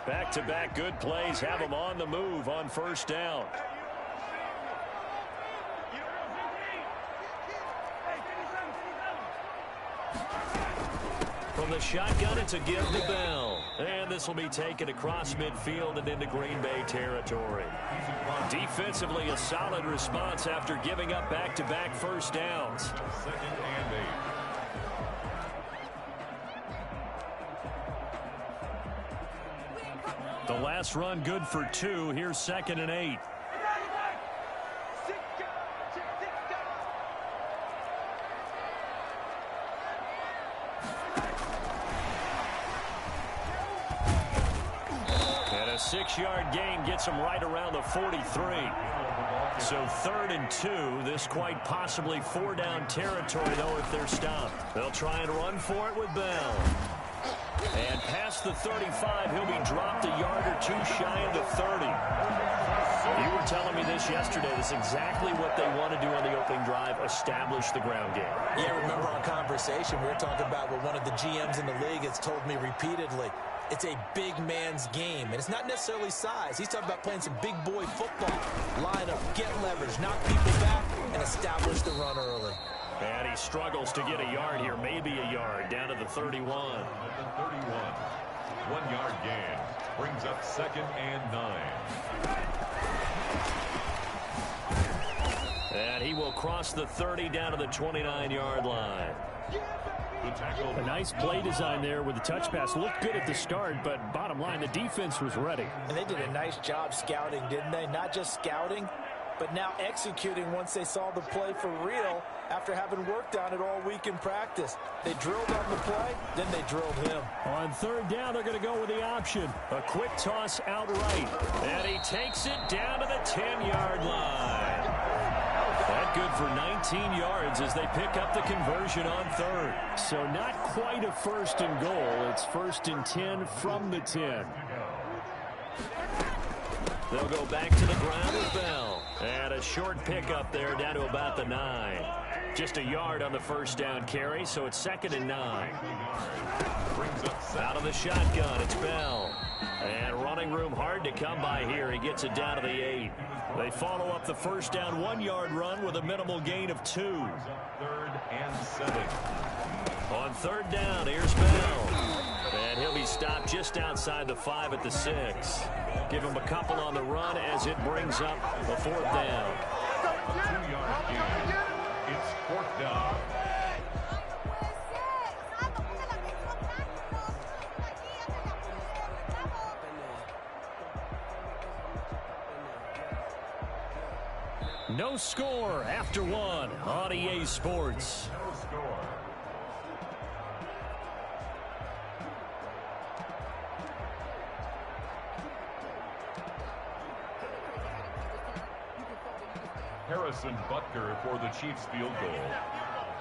Back-to-back good plays have him on the move on first down. From the shotgun, it's a give to Bell. And this will be taken across midfield and into Green Bay territory. Defensively, a solid response after giving up back-to-back first downs. Second and 8. The last run good for 2. Here's 2nd and 8. And a 6-yard gain gets him right around the 43. So 3rd and 2. This quite possibly 4-down territory, though, if they're stopped. They'll try and run for it with Bell. And past the 35, he'll be dropped a yard or 2 shy of the 30. You were telling me this yesterday. This is exactly what they want to do on the opening drive, establish the ground game. Yeah, remember our conversation? We were talking about what one of the GMs in the league has told me repeatedly. It's a big man's game, and it's not necessarily size. He's talking about playing some big boy football. Line up, get leverage, knock people back, and establish the run early. And he struggles to get a yard here, maybe a yard, down to the 31. At the 31, 1-yard gain brings up 2nd and 9. And he will cross the 30 down to the 29-yard line. A nice play design there with the touch pass. Looked good at the start, but bottom line, the defense was ready. And they did a nice job scouting, didn't they? Not just scouting, but now executing once they saw the play for real after having worked on it all week in practice. They drilled on the play, then they drilled him. On 3rd down, they're going to go with the option. A quick toss outright. And he takes it down to the 10-yard line. That good for 19 yards as they pick up the conversion on 3rd. So not quite a 1st and goal. It's 1st and 10 from the 10. They'll go back to the ground with Bell. And a short pickup there down to about the 9. Just a yard on the 1st down carry, so it's 2nd and 9. Out of the shotgun, it's Bell. And running room hard to come by here. He gets it down to the 8. They follow up the 1st down 1-yard run with a minimal gain of 2. 3rd and 7. On 3rd down, here's Bell. And he'll be stopped just outside the 5 at the 6. Give him a couple on the run as it brings up the 4th down. 2-yard gain. It's 4th down. No score after 1 on EA Sports. No score. Harrison Butker for the Chiefs field goal.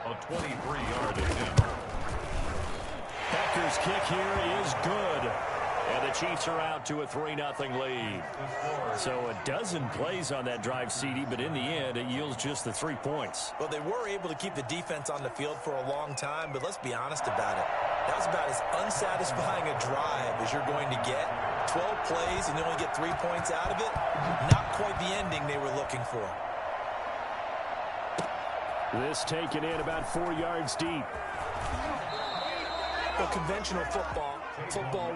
A 23-yard attempt. Butker's kick here is good. And the Chiefs are out to a 3-0 lead. So a dozen plays on that drive, CD, but in the end, it yields just the 3 points. Well, they were able to keep the defense on the field for a long time, but let's be honest about it. That was about as unsatisfying a drive as you're going to get. 12 plays and you only get 3 points out of it. Not quite the ending they were looking for. This taken in about 4 yards deep. Well, conventional football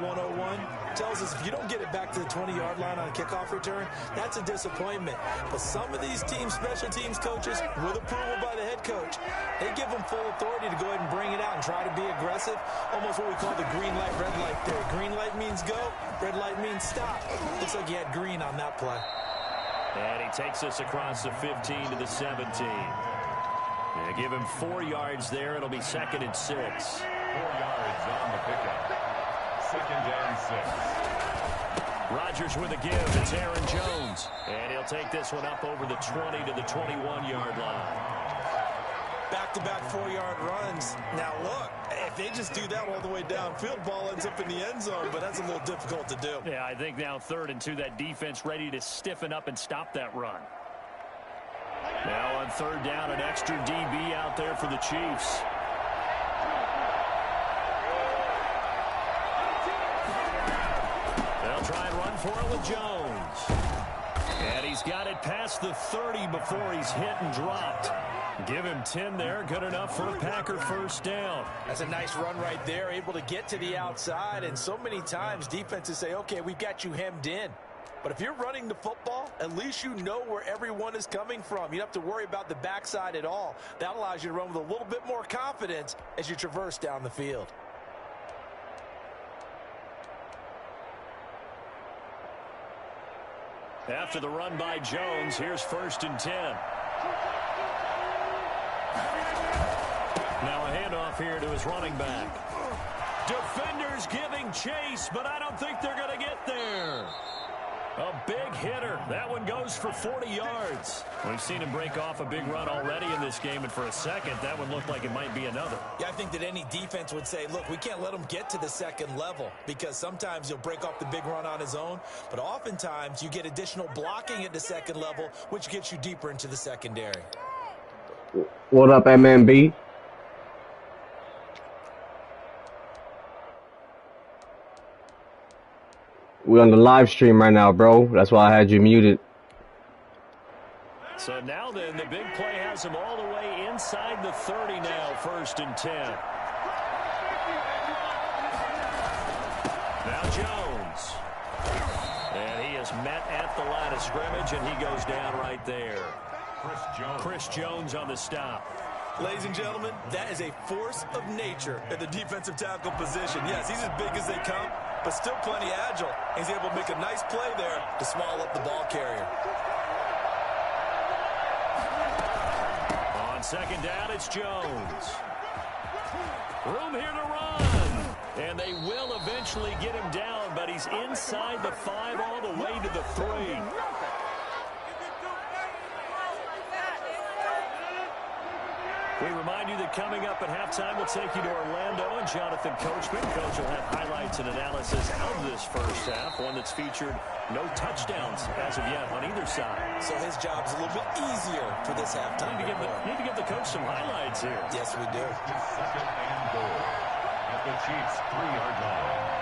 101, tells us if you don't get it back to the 20-yard line on a kickoff return, that's a disappointment. But some of these team special teams coaches, with approval by the head coach, they give them full authority to go ahead and bring it out and try to be aggressive. Almost what we call the green light, red light theory. Green light means go, red light means stop. Looks like he had green on that play. And he takes us across the 15 to the 17. They give him 4 yards there. It'll be 2nd and 6. 4 yards on the pickup. 2nd and 6. Rodgers with a give. It's Aaron Jones. And he'll take this one up over the 20 to the 21-yard line. back-to-back 4-yard runs. Now, look, if they just do that all the way downfield, ball ends up in the end zone, but that's a little difficult to do. Yeah, I think now 3rd and 2, that defense ready to stiffen up and stop that run. Now on 3rd down, an extra DB out there for the Chiefs. They'll try and run for it with Jones. And he's got it past the 30 before he's hit and dropped. Give him 10 there. Good enough for a Packer first down. That's a nice run right there, able to get to the outside. And so many times defenses say, okay, we've got you hemmed in. But if you're running the football, at least you know where everyone is coming from. You don't have to worry about the backside at all. That allows you to run with a little bit more confidence as you traverse down the field. After the run by Jones, here's 1st and 10. Now a handoff here to his running back. Defenders giving chase, but I don't think they're going to get there. A big hitter. That one goes for 40 yards. We've seen him break off a big run already in this game, and for a second, that one looked like it might be another. Yeah, I think that any defense would say, look, we can't let him get to the second level because sometimes he'll break off the big run on his own, but oftentimes you get additional blocking at the second level, which gets you deeper into the secondary. What up, MMB? We're on the live stream right now, bro. That's why I had you muted. So now then, the big play has him all the way inside the 30 now, 1st and 10. Now Jones. And he is met at the line of scrimmage, and he goes down right there. Chris Jones on the stop. Ladies and gentlemen, that is a force of nature at the defensive tackle position. Yes, he's as big as they come, but still plenty agile. He's able to make a nice play there to swallow up the ball carrier. On 2nd down, it's Jones. Room here to run. And they will eventually get him down, but he's inside the 5 all the way to the 3. We remind you that coming up at halftime, we'll take you to Orlando and Jonathan Coachman. Coach will have highlights and analysis of this first half, one that's featured no touchdowns as of yet on either side. So his job's a little bit easier for this halftime. Need to give the coach some highlights here. Yes, we do. 2nd and goal at the Chiefs' 3-yard line.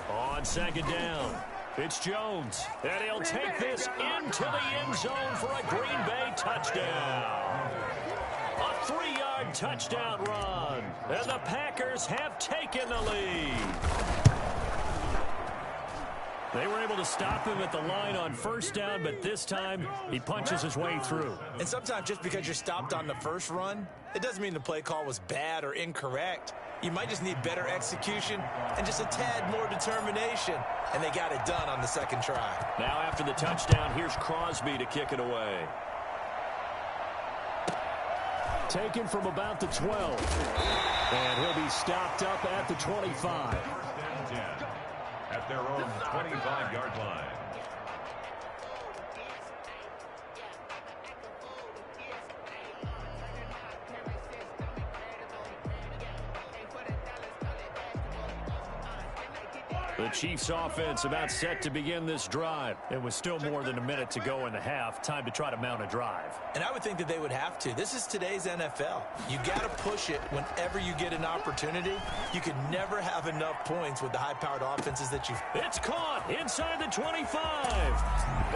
On 2nd down, it's Jones, and he'll take this into the end zone for a Green Bay touchdown. A 3-yard touchdown run, and the Packers have taken the lead. They were able to stop him at the line on 1st down, but this time he punches his way through. And sometimes just because you're stopped on the first run, it doesn't mean the play call was bad or incorrect. You might just need better execution and just a tad more determination. And they got it done on the 2nd try. Now after the touchdown, here's Crosby to kick it away. Taken from about the 12. And he'll be stopped up at the 25. 1st and 10 at their own 25-yard line. The Chiefs offense about set to begin this drive. It was still more than a minute to go in the half. Time to try to mount a drive. And I would think that they would have to. This is today's NFL. You got to push it whenever you get an opportunity. You could never have enough points with the high-powered offenses that you've... It's caught inside the 25.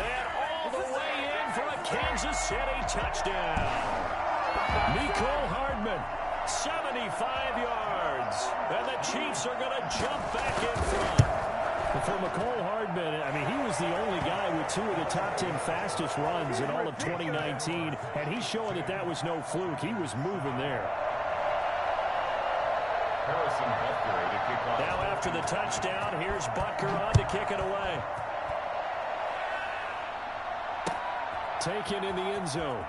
And all the way in for a Kansas City touchdown. Mecole Hardman, 75 yards. And the Chiefs are going to jump back in front. For Mecole Hardman, I mean, he was the only guy with 2 of the top 10 fastest runs in all of 2019, and he's showing that that was no fluke. He was moving there. Harrison Butker to kick off. Now after the touchdown, here's Butker on to kick it away. taken in the end zone.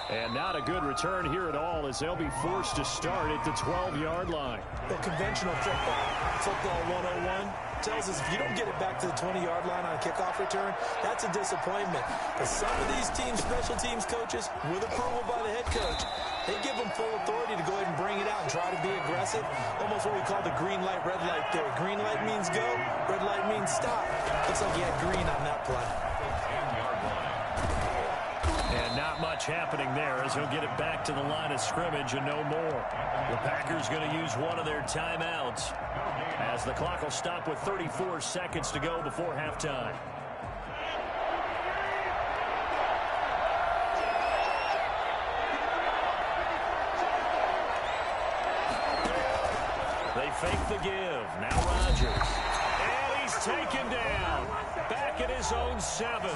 And not a good return here at all, as they'll be forced to start at the 12-yard line. The conventional football 101 tells us if you don't get it back to the 20-yard line on a kickoff return, that's a disappointment. But some of these teams, special teams coaches, with approval by the head coach, they give them full authority to go ahead and bring it out and try to be aggressive. Almost what we call the green light, red light theory. Green light means go, red light means stop. Looks like he had green on that play. And not much happening there as he'll get it back to the line of scrimmage and no more. The Packers going to use one of their timeouts as the clock will stop with 34 seconds to go before halftime. They fake the give. Now Rodgers. And he's taken down. Back at his own 7.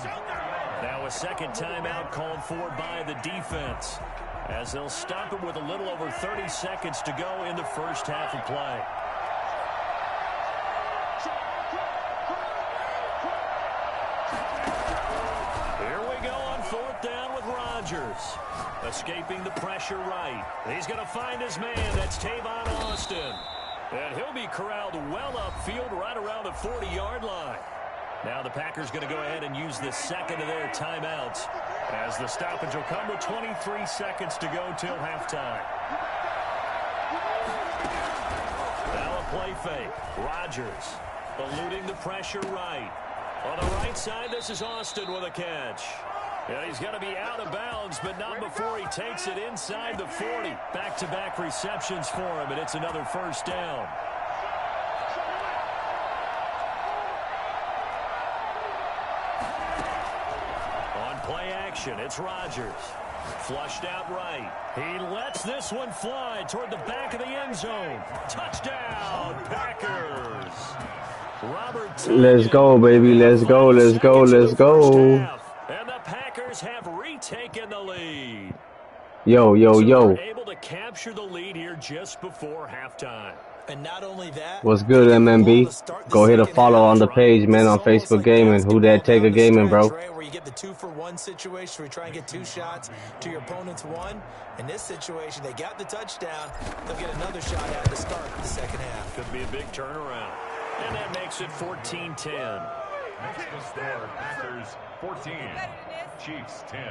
Now a second timeout called for by the defense, as they'll stop it with a little over 30 seconds to go in the first half of play. Here we go on 4th down with Rodgers. Escaping the pressure right. He's going to find his man. That's Tavon Austin. And he'll be corralled well upfield right around the 40-yard line. Now the Packers going to go ahead and use the second of their timeouts, as the stoppage will come with 23 seconds to go till halftime. Now a play fake. Rodgers eluding the pressure right. On the right side, this is Austin with a catch. And he's going to be out of bounds, but not before he takes it inside the 40. Back-to-back receptions for him, and it's another first down. Play action, it's Rodgers. Flushed out right. He lets this one fly toward the back of the end zone. Touchdown, Packers. Let's go, baby. Let's go, let's go, let's go. And the Packers have retaken the lead. Yo. They're able to capture the lead here just before halftime. And not only that, what's good, MMB? Go hit a follow on the page, man, on Facebook Gaming. Who that Taker Gaming, bro? Where you get the 2-for-1 situation, where you try and get 2 shots to your opponent's 1. In this situation, they got the touchdown. They'll get another shot at it to start the second half. Could be a big turnaround. And that makes it 14-10. Next to score, Packers 14, Chiefs 10.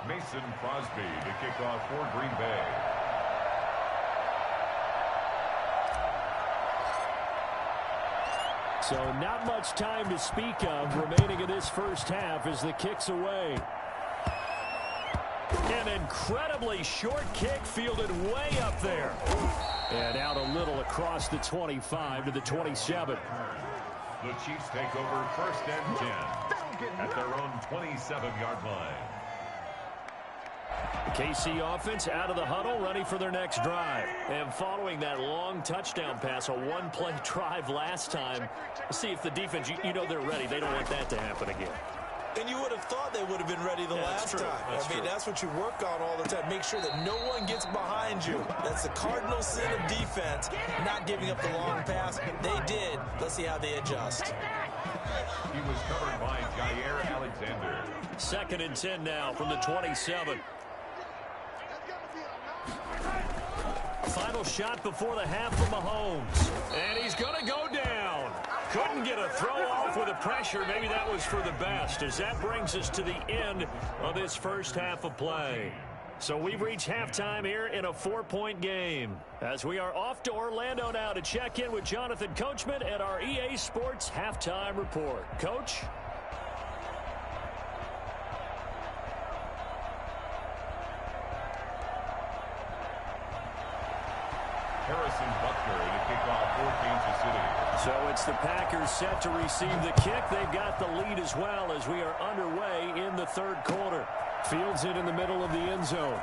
Mason Crosby to kick off for Green Bay. So not much time to speak of remaining in this first half as the kick's away. An incredibly short kick fielded way up there. And out a little across the 25 to the 27. The Chiefs take over 1st and 10 at their own 27-yard line. KC offense out of the huddle, ready for their next drive. And following that long touchdown pass, a one-play drive last time, see if the defense, you know they're ready. They don't want that to happen again. And you would have thought they would have been ready the last time. That's what you work on all the time. Make sure that no one gets behind you. That's the cardinal sin of defense, not giving up the long pass. They did. Let's see how they adjust. He was covered by Jair Alexander. 2nd and 10 now from the 27. Final shot before the half from Mahomes. And he's going to go down. Couldn't get a throw off with the pressure. Maybe that was for the best, as that brings us to the end of this first half of play. So we've reached halftime here in a 4-point game, as we are off to Orlando now to check in with Jonathan Coachman at our EA Sports Halftime Report. Coach? Harrison Butker to kick off for Kansas City. So it's the Packers set to receive the kick. They've got the lead as well as we are underway in the 3rd quarter. Fields it in the middle of the end zone.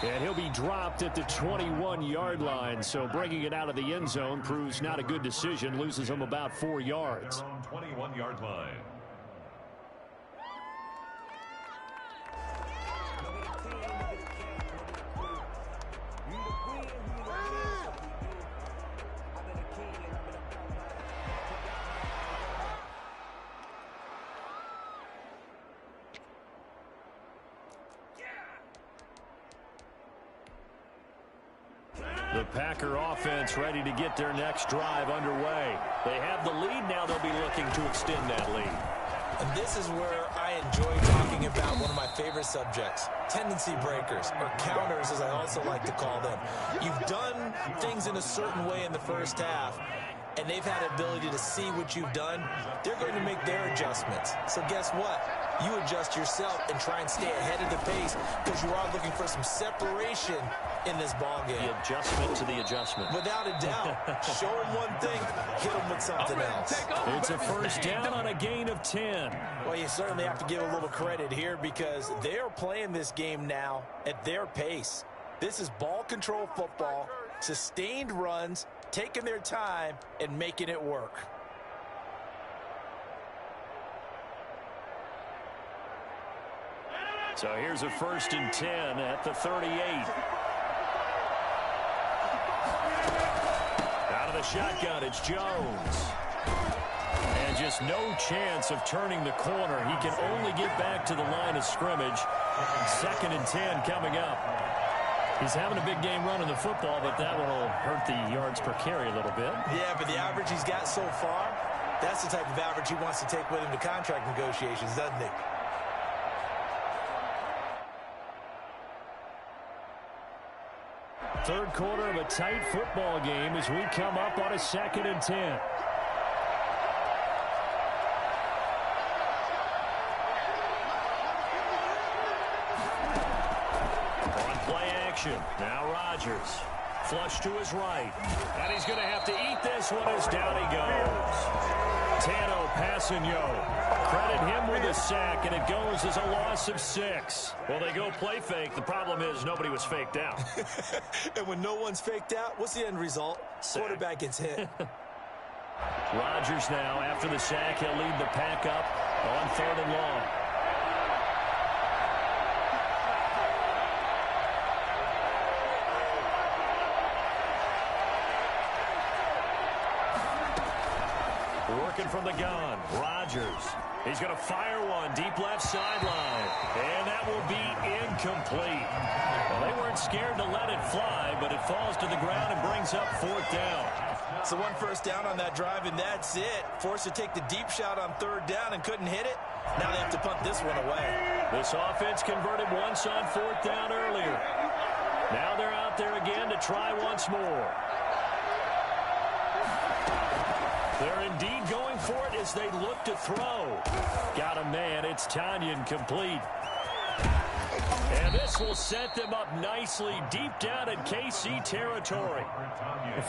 And he'll be dropped at the 21-yard line. So bringing it out of the end zone proves not a good decision. Loses him about 4 yards. Their own 21-yard line. The Packer offense ready to get their next drive underway. They have the lead now. They'll be looking to extend that lead. And this is where I enjoy talking about one of my favorite subjects, tendency breakers, or counters as I also like to call them. You've done things in a certain way in the first half, and they've had the ability to see what you've done. They're going to make their adjustments. So guess what? You adjust yourself and try and stay ahead of the pace because you are looking for some separation in this ball game. The adjustment to the adjustment. Without a doubt. Show them one thing, hit them with something else. It's a first down on a gain of 10. Well, you certainly have to give a little credit here because they're playing this game now at their pace. This is ball control football, sustained runs, taking their time and making it work. So here's a first and 10 at the 38. Out of the shotgun, it's Jones. And just no chance of turning the corner. He can only get back to the line of scrimmage. Second and 10 coming up. He's having a big game running the football, but that one will hurt the yards per carry a little bit. Yeah, but the average he's got so far, that's the type of average he wants to take with him to contract negotiations, doesn't he? Third quarter of a tight football game as we come up on a second and 10. On play action. Now Rodgers. Flush to his right. And he's going to have to eat this one as down he goes. Tano Passanio. Credit him with a sack, and it goes as a loss of 6. Well, they go play fake. The problem is nobody was faked out. And when no one's faked out, what's the end result? Sack. Quarterback gets hit. Rodgers now, after the sack, he'll lead the pack up on 3rd and long. Working from the gun, Rodgers. He's going to fire one deep left sideline. And that will be incomplete. Well, they weren't scared to let it fly, but it falls to the ground and brings up 4th down. So one first down on that drive, and that's it. Forced to take the deep shot on 3rd down and couldn't hit it. Now they have to punt this one away. This offense converted once on 4th down earlier. Now they're out there again to try once more. They're indeed going for it as they look to throw. Got a man. It's Tanyan complete. And this will set them up nicely deep down in KC territory.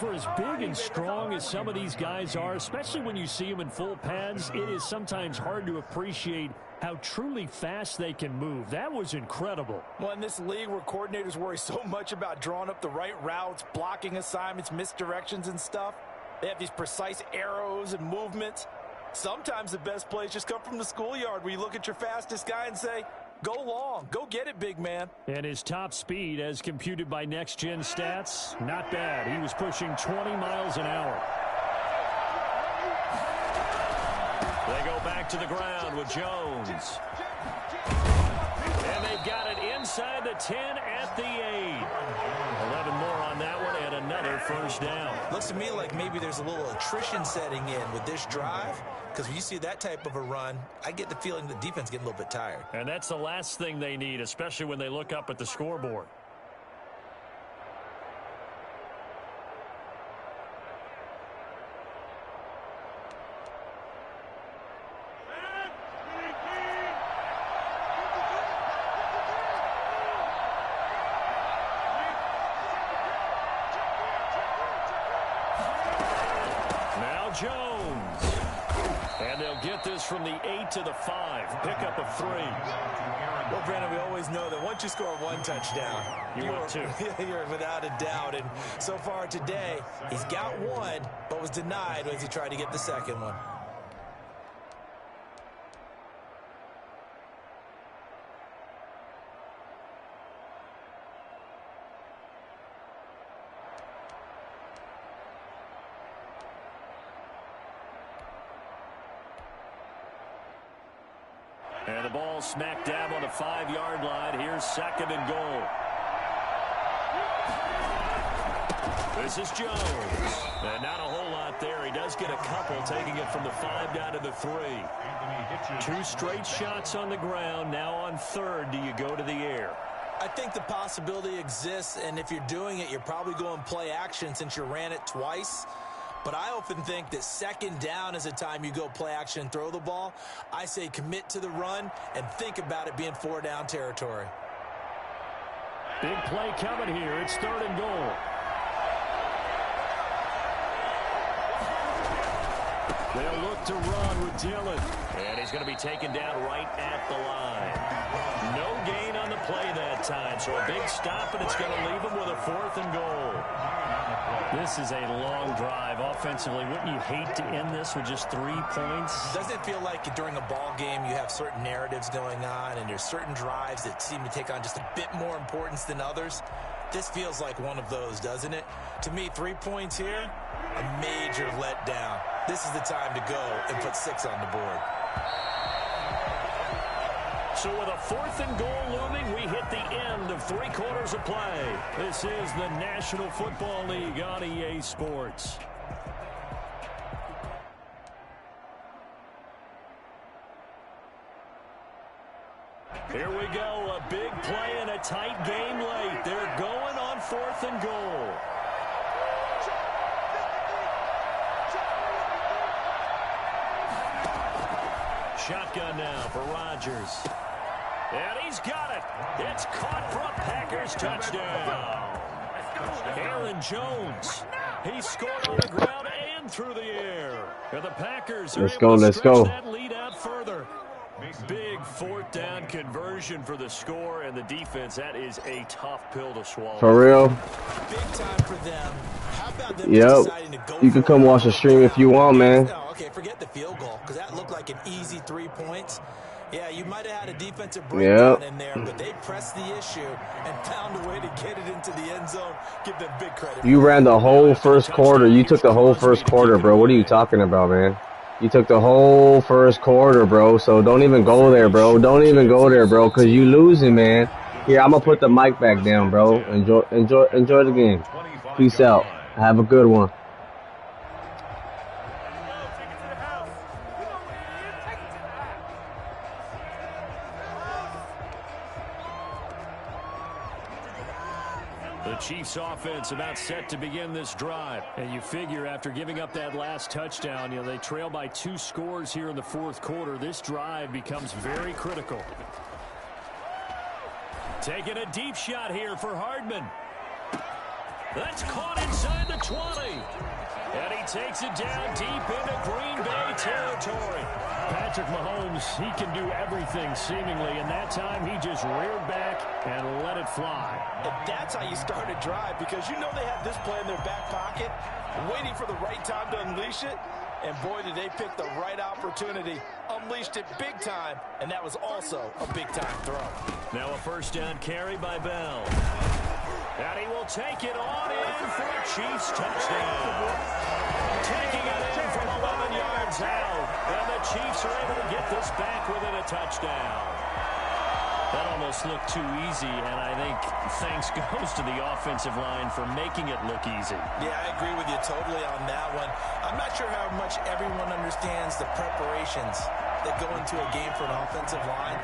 For as big and strong as some of these guys are, especially when you see them in full pads, it is sometimes hard to appreciate how truly fast they can move. That was incredible. Well, in this league where coordinators worry so much about drawing up the right routes, blocking assignments, misdirections and stuff, they have these precise arrows and movements. Sometimes the best plays just come from the schoolyard where you look at your fastest guy and say, go long, go get it, big man. And his top speed, as computed by Next Gen Stats, not bad. He was pushing 20 miles an hour. They go back to the ground with Jones. And they've got it inside the 10 at the 8. 11 more on that one and another first down. Looks to me like maybe there's a little attrition setting in with this drive, because when you see that type of a run, I get the feeling the defense getting a little bit tired. And that's the last thing they need, especially when they look up at the scoreboard. Jones. And they'll get this from the 8 to the 5. Pickup of 3. Well, Brandon, we always know that once you score one touchdown, you're without a doubt. And so far today, he's got one, but was denied as he tried to get the second one. And the ball smack dab on the 5-yard line. Here's 2nd and goal. This is Jones. And not a whole lot there. He does get a couple, taking it from the 5 down to the 3. 2 straight shots on the ground. Now on 3rd, do you go to the air? I think the possibility exists, and if you're doing it, you're probably going play action since you ran it twice. But I often think that 2nd down is a time you go play action and throw the ball. I say commit to the run and think about it being 4 down territory. Big play coming here. It's 3rd and goal. They'll look to run with Dillon. And he's going to be taken down right at the line. No gain on the play that time. So a big stop, and it's going to leave him with a 4th and goal. This is a long drive offensively. Wouldn't you hate to end this with just 3 points? Doesn't it feel like during a ball game you have certain narratives going on and there's certain drives that seem to take on just a bit more importance than others? This feels like one of those, doesn't it? To me, 3 points here, a major letdown. This is the time to go and put 6 on the board. So with a 4th and goal looming, we hit the end of 3 quarters of play. This is the National Football League on EA Sports. Here we go, a big play and a tight game late. They're going on 4th and goal. Shotgun now for Rodgers. And he's got it. It's caught for a Packers touchdown. Aaron Jones. He scored on the ground and through the air. And the Packers are able to stretch that lead out further. Big 4th down conversion for the score, and the defense, that is a tough pill to swallow. For real. Big time for them. How about them Yep. deciding to go You can come watch the stream if you want, man. Oh, okay, forget the field goal, because that looked like an easy 3 points. Yeah, you might have had a defensive breakdown in there, but they pressed the issue and found a way to get it into the end zone. Give them big credit. You ran the whole 1st quarter. You took the whole 1st quarter, bro. What are you talking about, man? You took the whole 1st quarter, bro. So don't even go there, bro. Don't even go there, bro, because you losing, man. Here, I'm going to put the mic back down, bro. Enjoy the game. Peace out. Have a good one. The Chiefs offense about set to begin this drive. And you figure after giving up that last touchdown, they trail by 2 scores here in the 4th quarter. This drive becomes very critical. Taking a deep shot here for Hardman. That's caught inside the 20. And he takes it down deep into Green Bay territory. Patrick Mahomes, he can do everything seemingly, and that time he just reared back and let it fly. And that's how you start a drive, because you know they have this play in their back pocket, waiting for the right time to unleash it. And boy, did they pick the right opportunity. Unleashed it big time, and that was also a big-time throw. Now a 1st down carry by Bell. And he will take it on in for a Chiefs touchdown. Taking it in from 11 yards out. And the Chiefs are able to get this back within a touchdown. That almost looked too easy, and I think thanks goes to the offensive line for making it look easy. Yeah, I agree with you totally on that one. I'm not sure how much everyone understands the preparations that go into a game for an offensive line,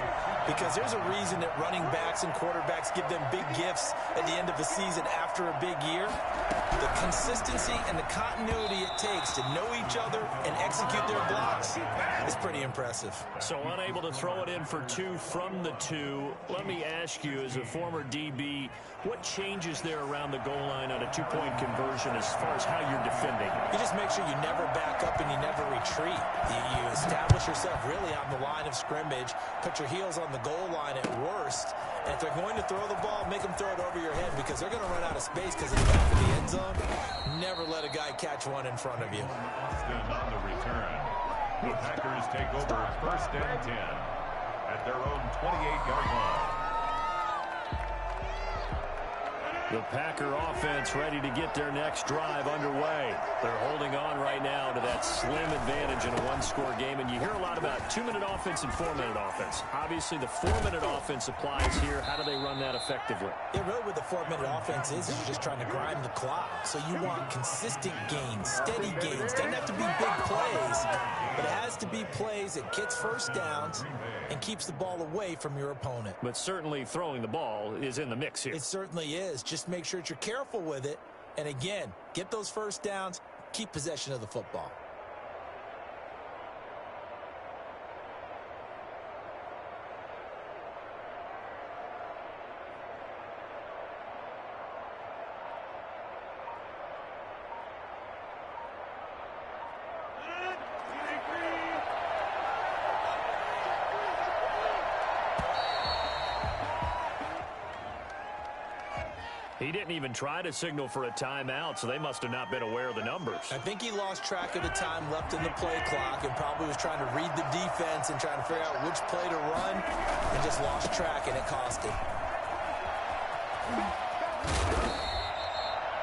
because there's a reason that running backs and quarterbacks give them big gifts at the end of the season after a big year. The consistency and the continuity it takes to know each other and execute their blocks is pretty impressive. So unable to throw it in for 2 from the 2. Let me ask you, as a former DB, what changes there around the goal line on a 2-point conversion as far as how you're defending? You just make sure you never back up and you never retreat. You establish yourself really on the line of scrimmage, put your heels on the goal line at worst, and if they're going to throw the ball, make them throw it over your head, because they're going to run out of space because of the back of the end zone. Never let a guy catch one in front of you. On the return, the Packers take over 1st and 10 at their own 28-yard line. The Packer offense ready to get their next drive underway. They're holding on right now to that slim advantage in a one-score game. And you hear a lot about 2-minute offense and 4-minute offense. Obviously, the 4-minute offense applies here. How do they run that effectively? Yeah, really what the 4-minute offense is you're just trying to grind the clock. So you want consistent gains, steady gains. Doesn't have to be big plays, but it has to be plays that gets first downs and keeps the ball away from your opponent. But certainly throwing the ball is in the mix here. It certainly is. Just make sure that you're careful with it. And again, get those first downs, keep possession of the football. He didn't even try to signal for a timeout, so they must have not been aware of the numbers. I think he lost track of the time left in the play clock and probably was trying to read the defense and trying to figure out which play to run and just lost track, and it cost him.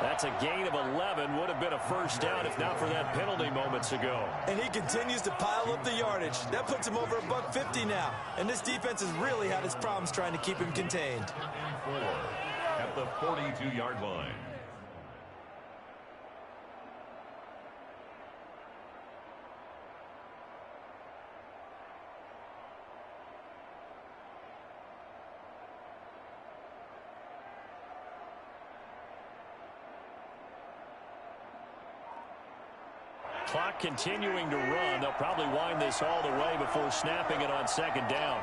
That's a gain of 11. Would have been a first down if not for that penalty moments ago. And he continues to pile up the yardage. That puts him over $150 now. And this defense has really had its problems trying to keep him contained. At the 42-yard line. Clock continuing to run. They'll probably wind this all the way before snapping it on second down.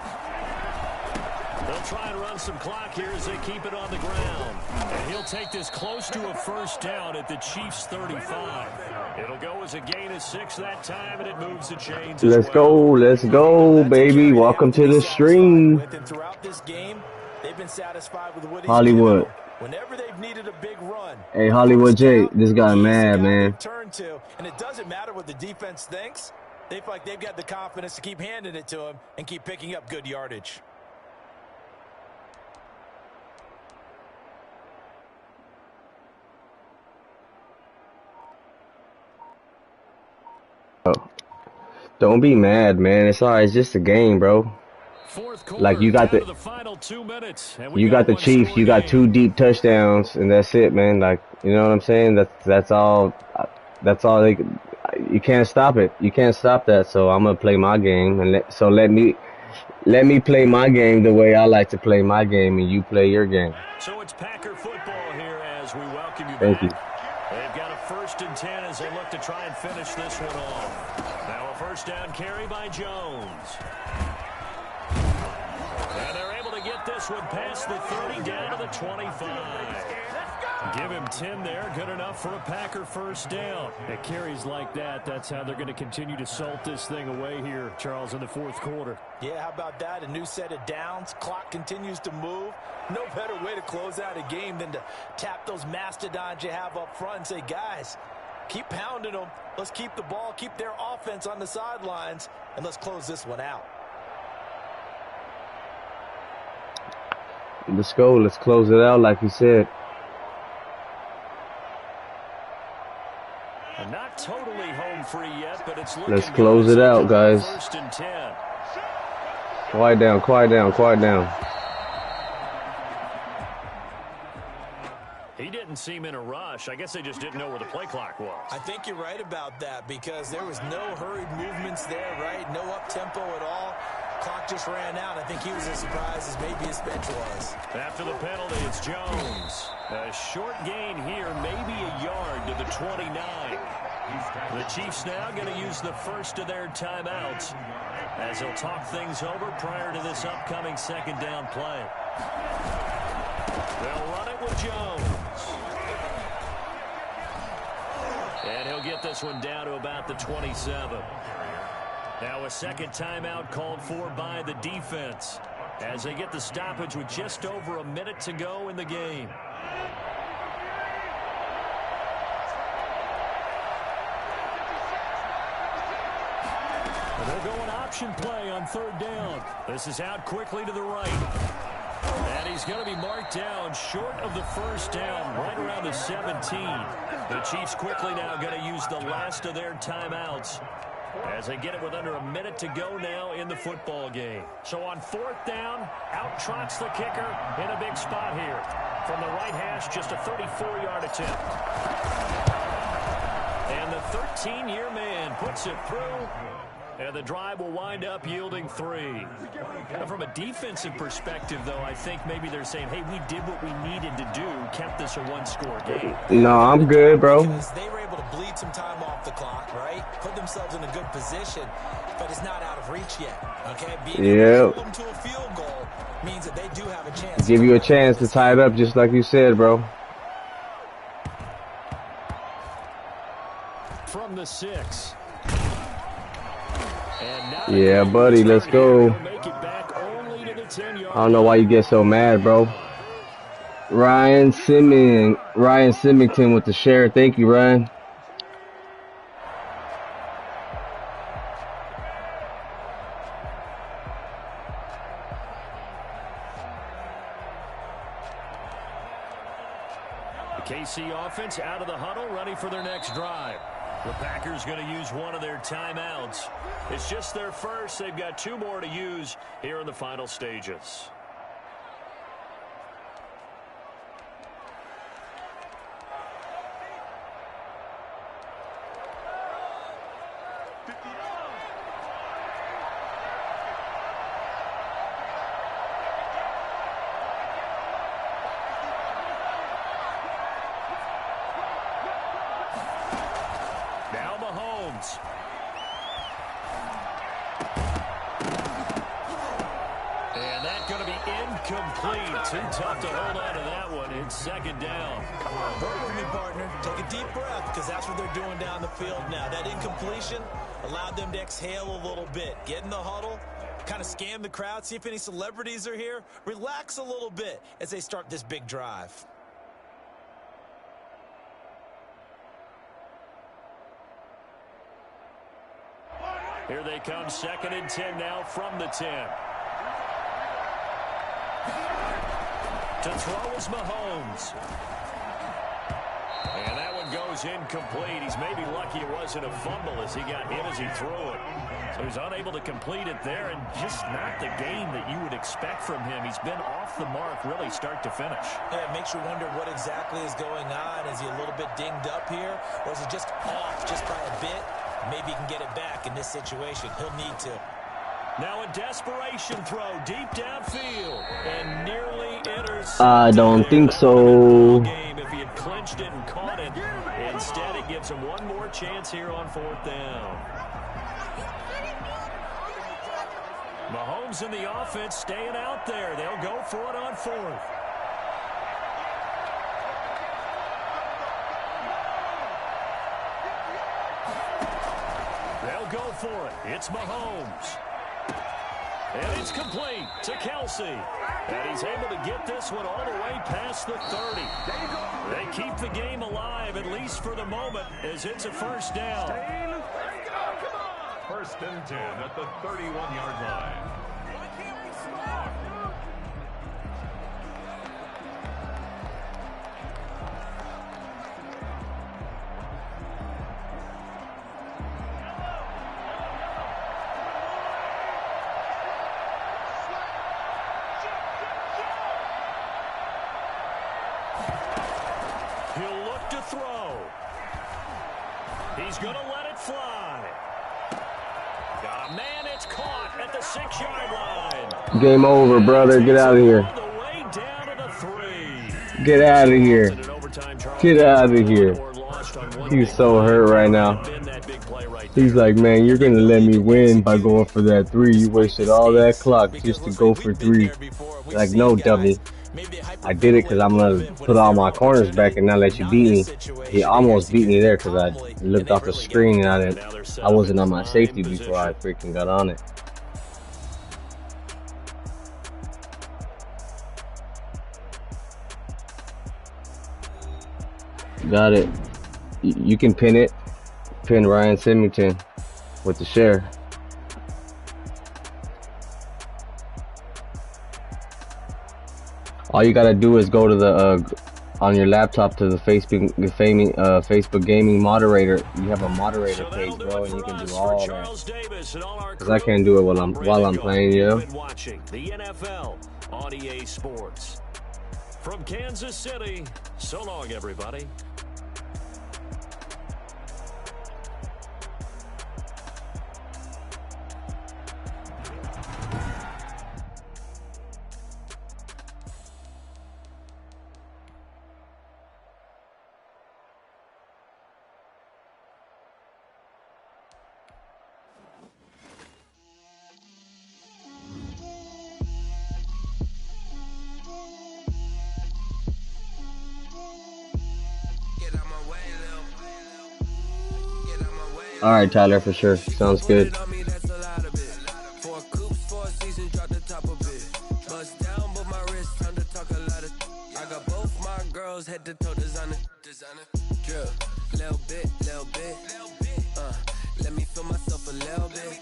They'll try and run some clock here as they keep it on the ground. And he'll take this close to a first down at the Chiefs' 35. It'll go as a gain of 6 that time, and it moves the chains. Let's go, baby. Welcome to the stream. Throughout this game, they've been satisfied with what he's Hollywood. given them. Whenever they've needed a big run. Hey, Hollywood J, this guy mad, man. Turn to, and it doesn't matter what the defense thinks. They feel like they've got the confidence to keep handing it to him and keep picking up good yardage. Don't be mad, man. It's alright. It's just a game, bro. Like you got the final 2 minutes. You got the Chiefs. You got 2 deep touchdowns, and that's it, man. Like, you know what I'm saying? That's all. That's all they. You can't stop it. You can't stop that. So I'm gonna play my game, and let me play my game the way I like to play my game, and you play your game. So it's Packer football here as we welcome you Thank back. you. They've got a 1st and 10 as they look to try and finish this one off. Now a first down carry by Jones. And they're able to get this one past the 30 down to the 25. Give him 10 there. Good enough for a Packer first down. At carries like that, that's how they're going to continue to salt this thing away here, Charles, in the 4th quarter. Yeah, how about that? A new set of downs. Clock continues to move. No better way to close out a game than to tap those mastodons you have up front and say, guys, keep pounding them. Let's keep the ball, keep their offense on the sidelines, and let's close this one out. Let's go. Let's close it out, like you said. Not totally home free yet, but it's looking Let's close it out, guys. 1st and 10. Quiet down, quiet down, quiet down. He didn't seem in a rush. I guess they just didn't know where the play clock was. I think you're right about that because there was no hurried movements there, right? No up-tempo at all. Clock just ran out. I think he was as surprised as maybe his bench was. After the penalty, it's Jones. A short gain here, maybe a yard to the 29. The Chiefs now going to use the first of their timeouts as they'll talk things over prior to this upcoming 2nd down play. They'll run it with Jones. And he'll get this one down to about the 27. Now a 2nd timeout called for by the defense as they get the stoppage with just over a minute to go in the game. And they're going option play on 3rd down. This is out quickly to the right. And he's going to be marked down short of the first down, right around the 17. The Chiefs quickly now going to use the last of their timeouts as they get it with under a minute to go now in the football game. So on fourth down, out trots the kicker in a big spot here. From the right hash, just a 34-yard attempt. And the 13-year man puts it through. And the drive will wind up yielding 3. From a defensive perspective, though, I think maybe they're saying, hey, we did what we needed to do, kept this a one-score game. No, I'm good, bro. Because they were able to bleed some time off the clock, right? Put themselves in a good position, but it's not out of reach yet, okay? Being able to hold them to a field goal means that they do have a chance. Give you a chance to tie it up just like you said, bro. From the 6. Yeah, buddy, let's go. I don't know why you get so mad, bro. Ryan Symington with the share. Thank you, Ryan. The KC offense out of the huddle, ready for their next drive. The Packers going to use one of their timeouts. It's just their first. They've got 2 more to use here in the final stages. And that's going to be incomplete. Too tough to hold on to that one. It's second down. Work with me, partner. Take a deep breath, because that's what they're doing down the field now. That incompletion allowed them to exhale a little bit. Get in the huddle, kind of scan the crowd, see if any celebrities are here. Relax a little bit as they start this big drive. Here they come, 2nd and 10 now from the 10. To throw is Mahomes. And that one goes incomplete. He's maybe lucky it wasn't a fumble as he got hit as he threw it. So he's unable to complete it there, and just not the game that you would expect from him. He's been off the mark really start to finish. Yeah, it makes you wonder what exactly is going on. Is he a little bit dinged up here, or is he just off just by a bit? Maybe he can get it back in this situation. He'll need to. Now a desperation throw deep downfield and nearly enters. I don't think so. If he had clinched it and caught it, instead it gives him one more chance here on 4th down. Mahomes and the offense staying out there. They'll go for it on 4th. They'll go for it. It's Mahomes. And it's complete to Kelsey. And he's able to get this one all the way past the 30. They keep the game alive, at least for the moment, as it's a first down. 1st and 10 at the 31-yard line. He'll look to throw. He's going to let it fly. Got a man, it's caught at the 6-yard line. Game over, brother. Get out of here. All the way down to the 3. Get out of here. Get out of here. He's so hurt right now. He's like, man, you're going to let me win by going for that 3. You wasted all that clock just to go for 3. Like, no, dummy. I did it because I'm going to put all my corners back and not let you beat me. He almost beat me there because I looked off the screen and I wasn't on my safety before I freaking got on it. Got it. You can pin it. Pin Ryan Symington with the share. All you gotta do is go to the on your laptop to the Facebook gaming moderator. You have a moderator page, bro, and you can do all that. Cause I can't do it while I'm playing, you know. Watching the NFL on EA Sports from Kansas City. So long, everybody. All right, Tyler, for sure. Sounds good. Head to toe designer, drip, little bit, let me feel myself a little bit,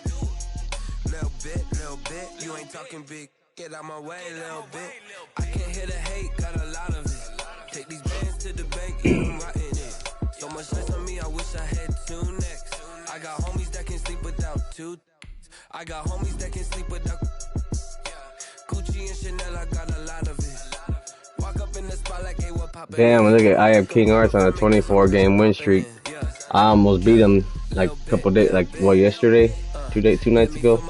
you ain't talking big, get out my way, little bit, I can't hear the hate, got a lot of it, take these bands to the bank, yeah, I'm rotting it, so much stress on me, I wish I had two necks, I got homies that can sleep without two, I got homies that can sleep without, Gucci and Chanel, I got a lot of it. Damn, look at I have King Arts on a 24-game win streak. I almost beat him like a couple days, like yesterday, 2 nights ago.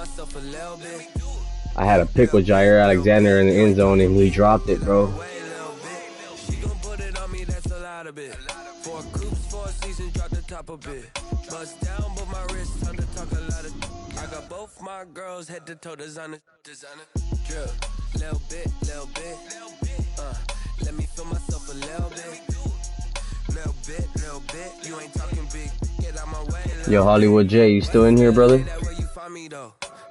I had a pick with Jair Alexander in the end zone and he dropped it, bro. I got both my girls head to toe designer, drip, little bit, let me feel myself a little bit, you ain't talking big, get out my way. Yo, Hollywood J, you still in here, brother?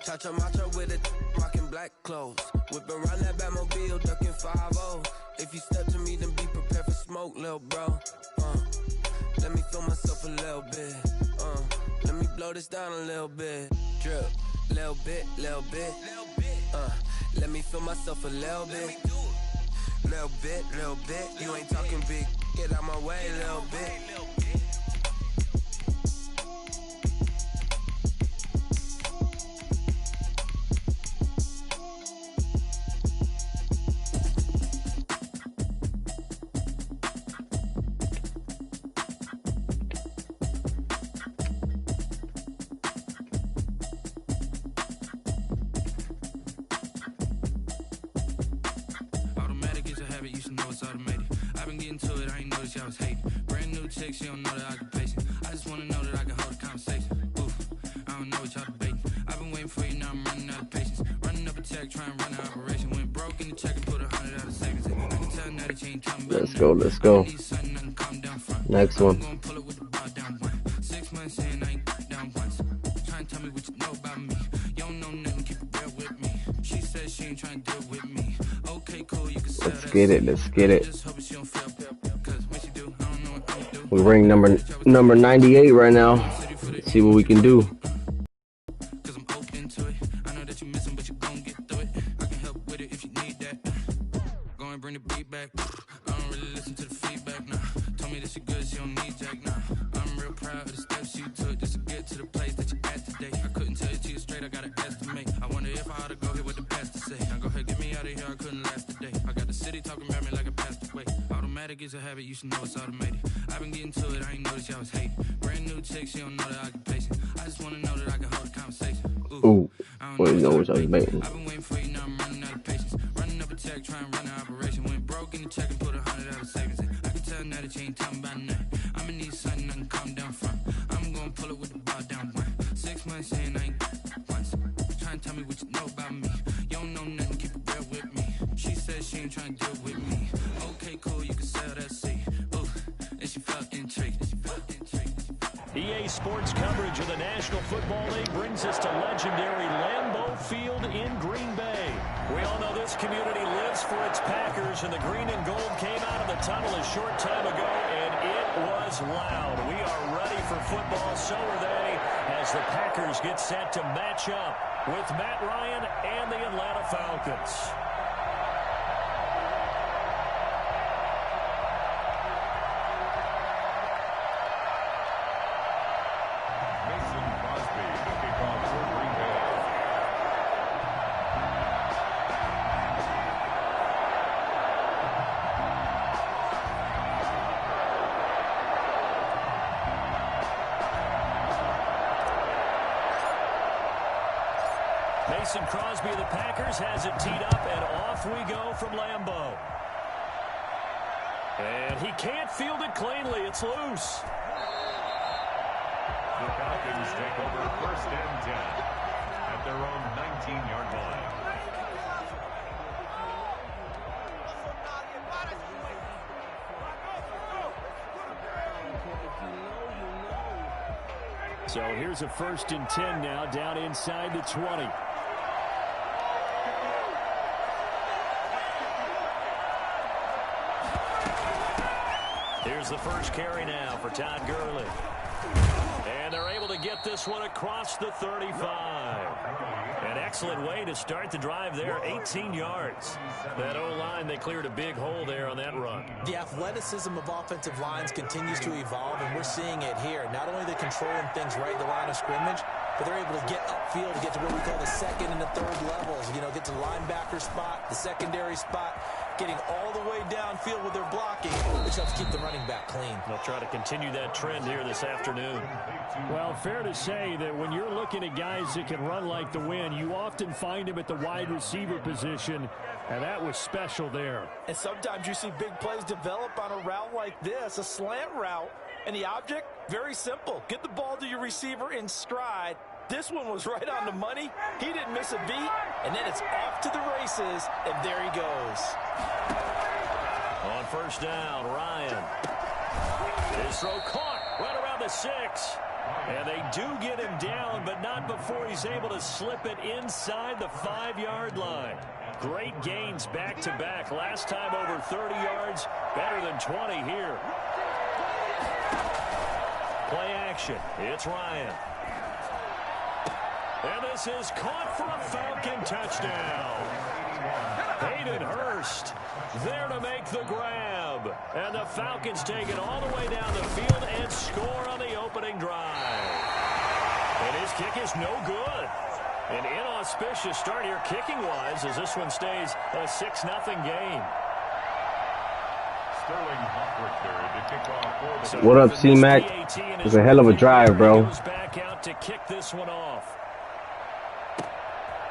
Cha-cha matcha with a rockin' black clothes, whip around that Batmobile, ducking 5-0. If you step to me, then be prepared for smoke, little bro. Let me feel myself a little bit. Let me blow this down a little bit. Drip, little bit. Let me feel myself a little bit. Little bit. You ain't talking big. Get out my way, little bit. I was hating. Brand new chick, she don't know the occupation. I just wanna know that I can hold a conversation. Oof, I don't know what y'all debating. I've been waiting for you, now I'm running out of patience. Running up a check, trying to run an operation. Went broke in the check and put 100 out of savings. I can tell now that you ain't talking about it. Let's go. Next one. 6 months saying I ain't down once. Trying to tell me what you know about me. You don't know nothing, keep it real with me. She says she ain't trying to deal with me. Okay, cool, you can sell that. Let's get it. We're ring number 98 right now. Let's see what we can do. Cause I'm open to it. I know that you miss him, but you gon' get through it. I can help with it if you need that. Go and bring the beat back. I don't really listen to the feedback, nah. Told me that she good, she don't need jack, nah. I'm real proud of the steps you took just to get to the place that you at today. I couldn't tell you to you straight, I gotta estimate. I wonder if I ought to go here with the best to say. Now go ahead, get me out of here, I couldn't last today. I got the city talking about me like a passed away. Automatic is a habit, you should know it's automated. I've been getting to it, I ain't noticed y'all was hating. Brand new chick, she don't know the occupation. I just wanna know that I can hold a conversation. Ooh, well, you know what I was debating. I've been waiting for you, now I'm running out of patience. Running up a check, trying to run an operation. Went broke in the check and put 100 out of savings. I can tell now that you ain't talking about nothing. I'ma need something I can calm down from. I'm gonna pull it with the bar down one. 6 months saying I ain't once. Trying to tell me what you know about me. You don't know nothing, keep it real with me. She says she ain't trying to deal with me. Okay, cool, you can sell that seat. Ooh, and she felt intrigued. EA Sports coverage of the National Football League brings us to legendary Lambeau Field in Green Bay. We all know this community lives for its Packers, and the green and gold came out of the tunnel a short time ago, and it was loud. We are ready for football, so are they, as the Packers get set to match up with Matt Ryan and the Atlanta Falcons. Mason Crosby of the Packers has it teed up, and off we go from Lambeau. And he can't field it cleanly. It's loose. The Falcons take over 1st and 10 at their own 19-yard line. So here's a 1st and 10 now, down inside the 20. Here's the first carry now for Todd Gurley. And they're able to get this one across the 35. An excellent way to start the drive there, 18 yards. That O-line, they cleared a big hole there on that run. The athleticism of offensive lines continues to evolve, and we're seeing it here. Not only are they controlling things right at the line of scrimmage, but they're able to get upfield to get to what we call the 2nd and the 3rd levels. You know, get to the linebacker spot, the secondary spot, getting all the way downfield with their blocking, which helps keep the running back clean. They'll try to continue that trend here this afternoon. Well, fair to say that when you're looking at guys that can run like the wind, you often find them at the wide receiver position, and that was special there. And sometimes you see big plays develop on a route like this, a slant route, and the object, very simple. Get the ball to your receiver in stride. This one was right on the money. He didn't miss a beat, and then it's off to the races, and there he goes. On 1st down, Ryan. His throw caught right around the 6. And they do get him down, but not before he's able to slip it inside the 5-yard line. Great gains back-to-back. Last time over 30 yards, better than 20 here. Play action. It's Ryan. And this is caught for a Falcon touchdown. Hayden Hurst there to make the grab. And the Falcons take it all the way down the field and score on the opening drive. And his kick is no good. An inauspicious start here kicking-wise as this one stays a 6-0 game. What up, C-Mac? It's a hell of a drive, bro. Goes back out to kick this one off.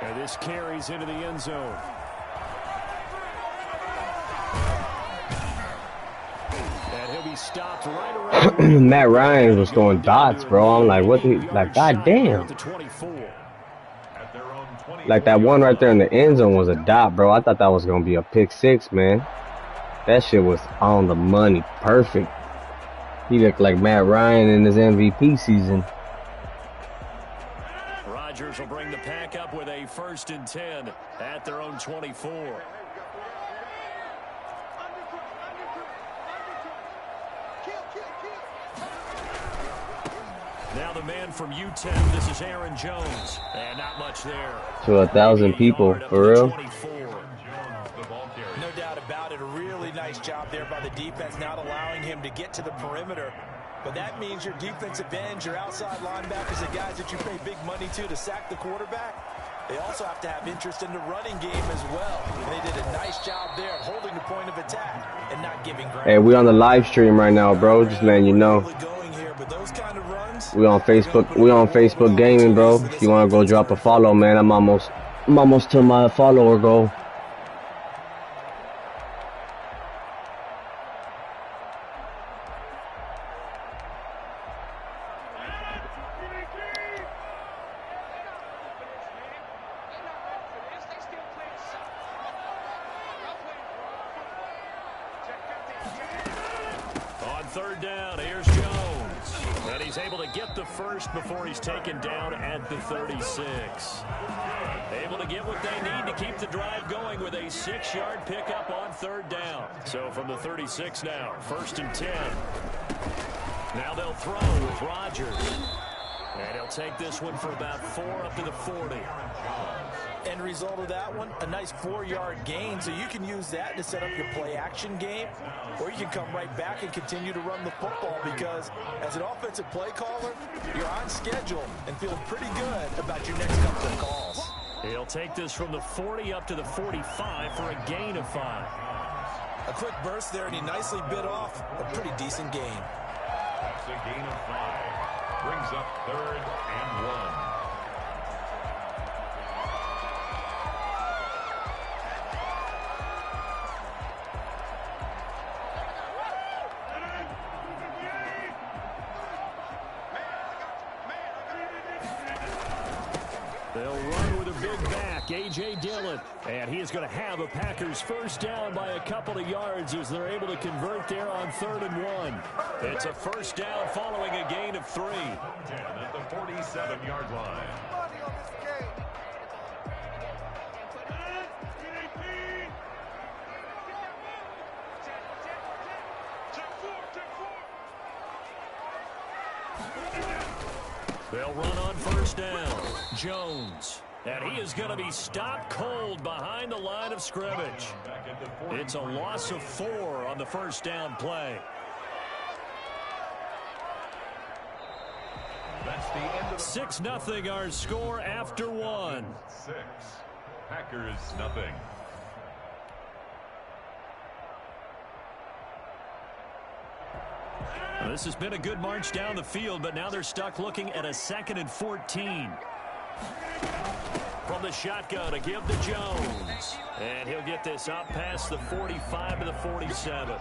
And this carries into the end zone. And he'll be stopped right around. Matt Ryan was throwing dots, bro. I'm like, what the, like, goddamn. Like that one right there in the end zone was a dot, bro. I thought that was gonna be a pick 6, man. That shit was on the money, perfect. He looked like Matt Ryan in his MVP season. Rodgers will bring the pack up with a 1st and 10 at their own 24. Now the man from UTEP, this is Aaron Jones, and not much there. To 1,000 people, for real. No doubt about it, a really nice job there by the defense, not allowing him to get to the perimeter. But that means your defensive ends, your outside linebackers, the guys that you pay big money to sack the quarterback, they also have to have interest in the running game as well. And they did a nice job there of holding the point of attack and not giving ground. Hey, we on the live stream right now, bro. Just letting you know. We on Facebook. We on Facebook Gaming, bro. If you want to go drop a follow, man, I'm almost to my follower goal. Before he's taken down at the 36. Able to get what they need to keep the drive going with a 6-yard pickup on 3rd down. So from the 36 now, 1st and 10. Now they'll throw with Rodgers. And he'll take this one for about 4 up to the 40. End result of that one, a nice 4-yard gain, so you can use that to set up your play-action game, or you can come right back and continue to run the football because as an offensive play caller, you're on schedule and feeling pretty good about your next couple of calls. He'll take this from the 40 up to the 45 for a gain of 5. A quick burst there, and he nicely bit off a pretty decent gain. That's a gain of 5. Brings up 3rd and 1. quarterback, A.J. Dillon. And he is going to have a Packers first down by a couple of yards as they're able to convert there on 3rd and 1. It's a first down following a gain of 3. 10 at the 47-yard line. They'll run on first down. Jones. And he is going to be stopped cold behind the line of scrimmage. It's a loss of 4 on the first down play. That's the end of 6-0 our score after 1. 6. Packers nothing. This has been a good march down the field, but now they're stuck looking at a 2nd and 14. From the shotgun to give to Jones. And he'll get this up past the 45 to the 47.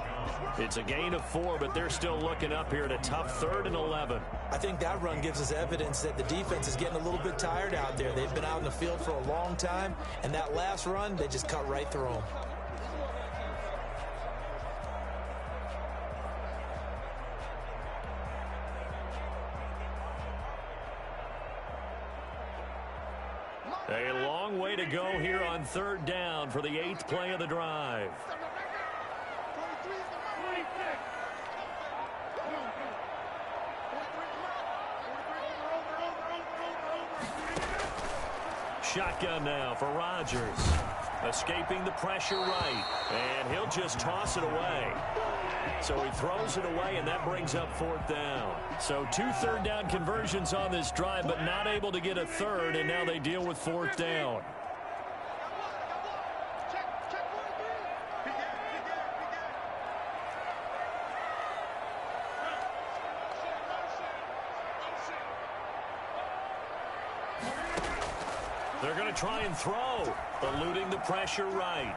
It's a gain of 4, but they're still looking up here at a tough 3rd and 11. I think that run gives us evidence that the defense is getting a little bit tired out there. They've been out in the field for a long time, and that last run, they just cut right through them. A long way to go here on 3rd down for the 8th play of the drive. Shotgun now for Rodgers. Escaping the pressure right. And he'll just toss it away. So he throws it away, and that brings up 4th down. So 2 3rd down conversions on this drive, but not able to get a 3rd, and now they deal with 4th down. They're going to try and throw, eluding the pressure right.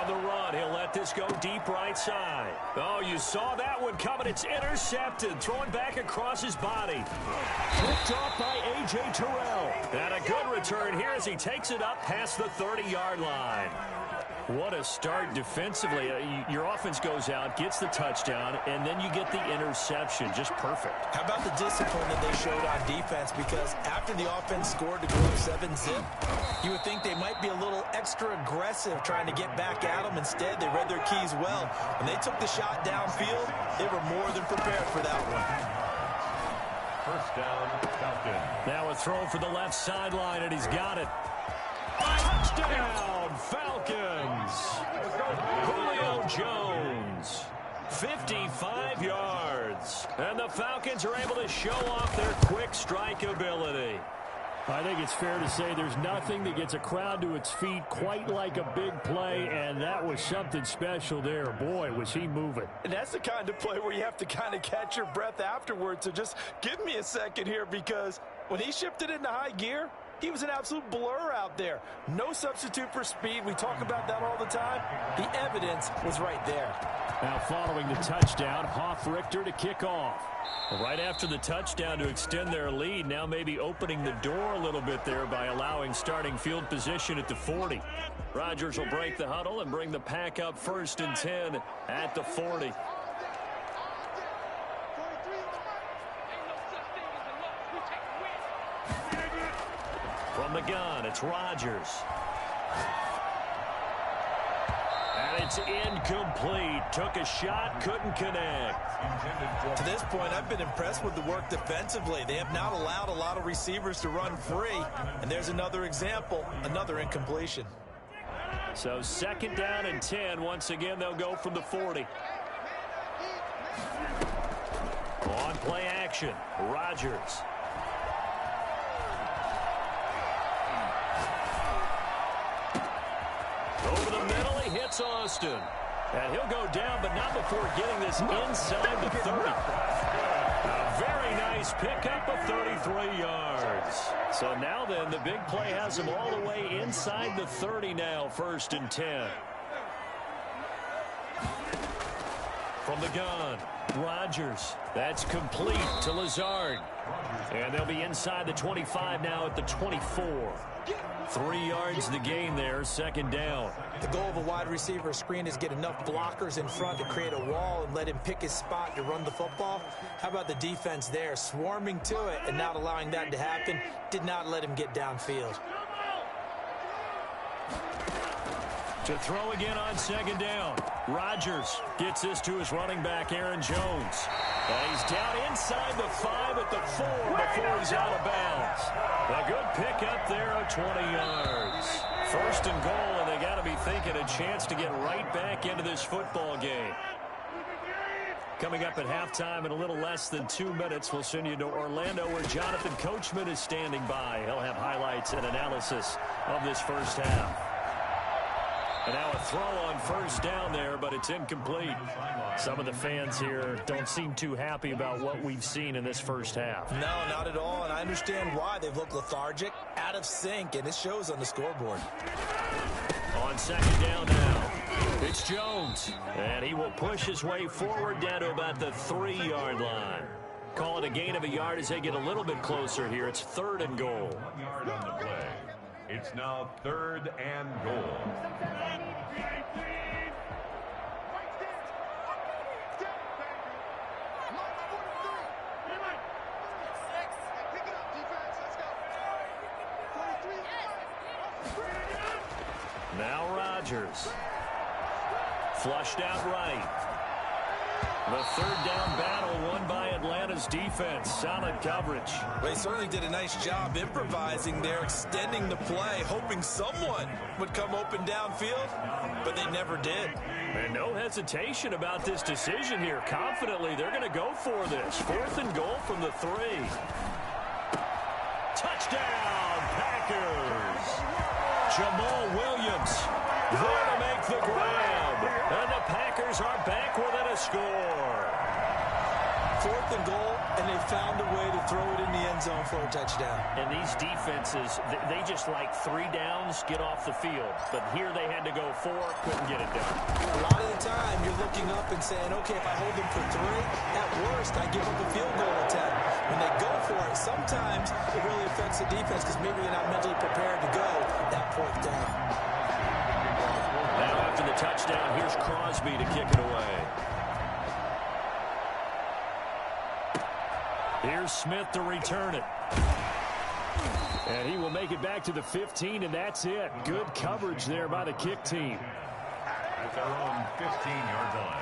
On the run, he'll let this go deep right side. Oh, you saw that one coming. It's intercepted. Throwing back across his body. Picked off by A.J. Terrell. And a good return here as he takes it up past the 30-yard line. What a start defensively. Your offense goes out, gets the touchdown, and then you get the interception. Just perfect. How about the discipline that they showed on defense? Because after the offense scored to go up 7-zip, you would think they might be a little extra aggressive trying to get back at them. Instead, they read their keys well. When they took the shot downfield, they were more than prepared for that one. First down, Falcons. Now a throw for the left sideline, and he's got it. Touchdown, Falcons. Julio Jones, 55 yards. And the Falcons are able to show off their quick strike ability. I think it's fair to say there's nothing that gets a crowd to its feet quite like a big play, and that was something special there. Boy, was he moving. And that's the kind of play where you have to kind of catch your breath afterwards. So just give me a second here, because when he shifted into high gear, he was an absolute blur out there. No substitute for speed. We talk about that all the time. The evidence was right there. Now following the touchdown, Hoff-Richter to kick off. Right after the touchdown to extend their lead, now maybe opening the door a little bit there by allowing starting field position at the 40. Rodgers will break the huddle and bring the pack up 1st and 10 at the 40. From the gun, it's Rodgers. And it's incomplete. Took a shot, couldn't connect. To this point, I've been impressed with the work defensively. They have not allowed a lot of receivers to run free. And there's another example, another incompletion. So 2nd down and 10. Once again, they'll go from the 40. On play action, Rodgers. Over the middle, he hits Austin. And he'll go down, but not before getting this inside the 30. A very nice pickup of 33 yards. So now then, the big play has him all the way inside the 30 now, 1st and 10. From the gun, Rodgers. That's complete to Lazard. And they'll be inside the 25 now at the 24. 3 yards to gain there, second down. The goal of a wide receiver screen is get enough blockers in front to create a wall and let him pick his spot to run the football. How about the defense there, swarming to it and not allowing that to happen? Did not let him get downfield. To throw again on second down. Rodgers gets this to his running back, Aaron Jones. And he's down inside the 5 at the 4 before he's out of bounds. A good pickup there of 20 yards. First and goal, and they got to be thinking a chance to get right back into this football game. Coming up at halftime in a little less than 2 minutes, we'll send you to Orlando where Jonathan Coachman is standing by. He'll have highlights and analysis of this first half. And now a throw on first down there, but it's incomplete. Some of the fans here don't seem too happy about what we've seen in this first half. No, not at all, and I understand why. They've looked lethargic, out of sync, and it shows on the scoreboard. On second down now, it's Jones, and he will push his way forward down to about the 3-yard line. Call it a gain of a yard as they get a little bit closer here. It's third and goal. 1 yard on the play. It's now third and goal. Now Rodgers. Flushed out right. The third down battle won by Atlanta's defense. Solid coverage. They certainly did a nice job improvising there, extending the play, hoping someone would come open downfield, but they never did. And no hesitation about this decision here. Confidently, they're going to go for this. 4th and goal from the 3. Touchdown, Packers. Jamal Williams there to make the grab. And the Packers are back within a score. 4th and goal, and they found a way to throw it in the end zone for a touchdown. And these defenses, they just like 3 downs, get off the field. But here they had to go 4, couldn't get it done. A lot of the time, you're looking up and saying, okay, if I hold them for 3, at worst, I give up a field goal attempt. When they go for it, sometimes it really affects the defense because maybe you're not mentally prepared to go that 4th down. Now after the touchdown, here's Crosby to kick it away. Here's Smith to return it. And he will make it back to the 15, and that's it. Good coverage there by the kick team. At their own 15-yard line.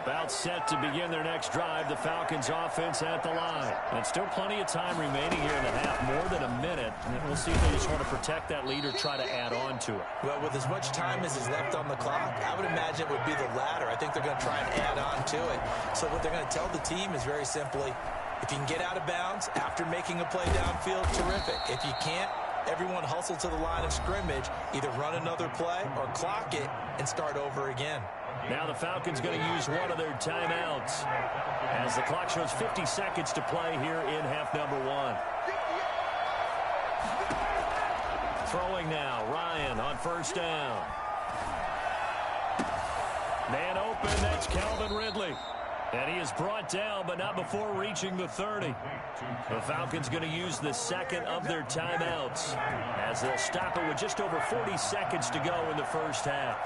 About set to begin their next drive, the Falcons offense at the line. And still plenty of time remaining here in the half, more than a minute. And we'll see if they just want to protect that lead or try to add on to it. Well, with as much time as is left on the clock, I would imagine it would be the latter. I think they're going to try and add on to it. So what they're going to tell the team is very simply, if you can get out of bounds after making a play downfield, terrific. If you can't, everyone hustle to the line of scrimmage, either run another play or clock it and start over again. Now the Falcons going to use one of their timeouts as the clock shows 50 seconds to play here in half number 1. Throwing now, Ryan on first down. Man open, that's Calvin Ridley. And he is brought down, but not before reaching the 30. The Falcons going to use the second of their timeouts as they'll stop it with just over 40 seconds to go in the first half.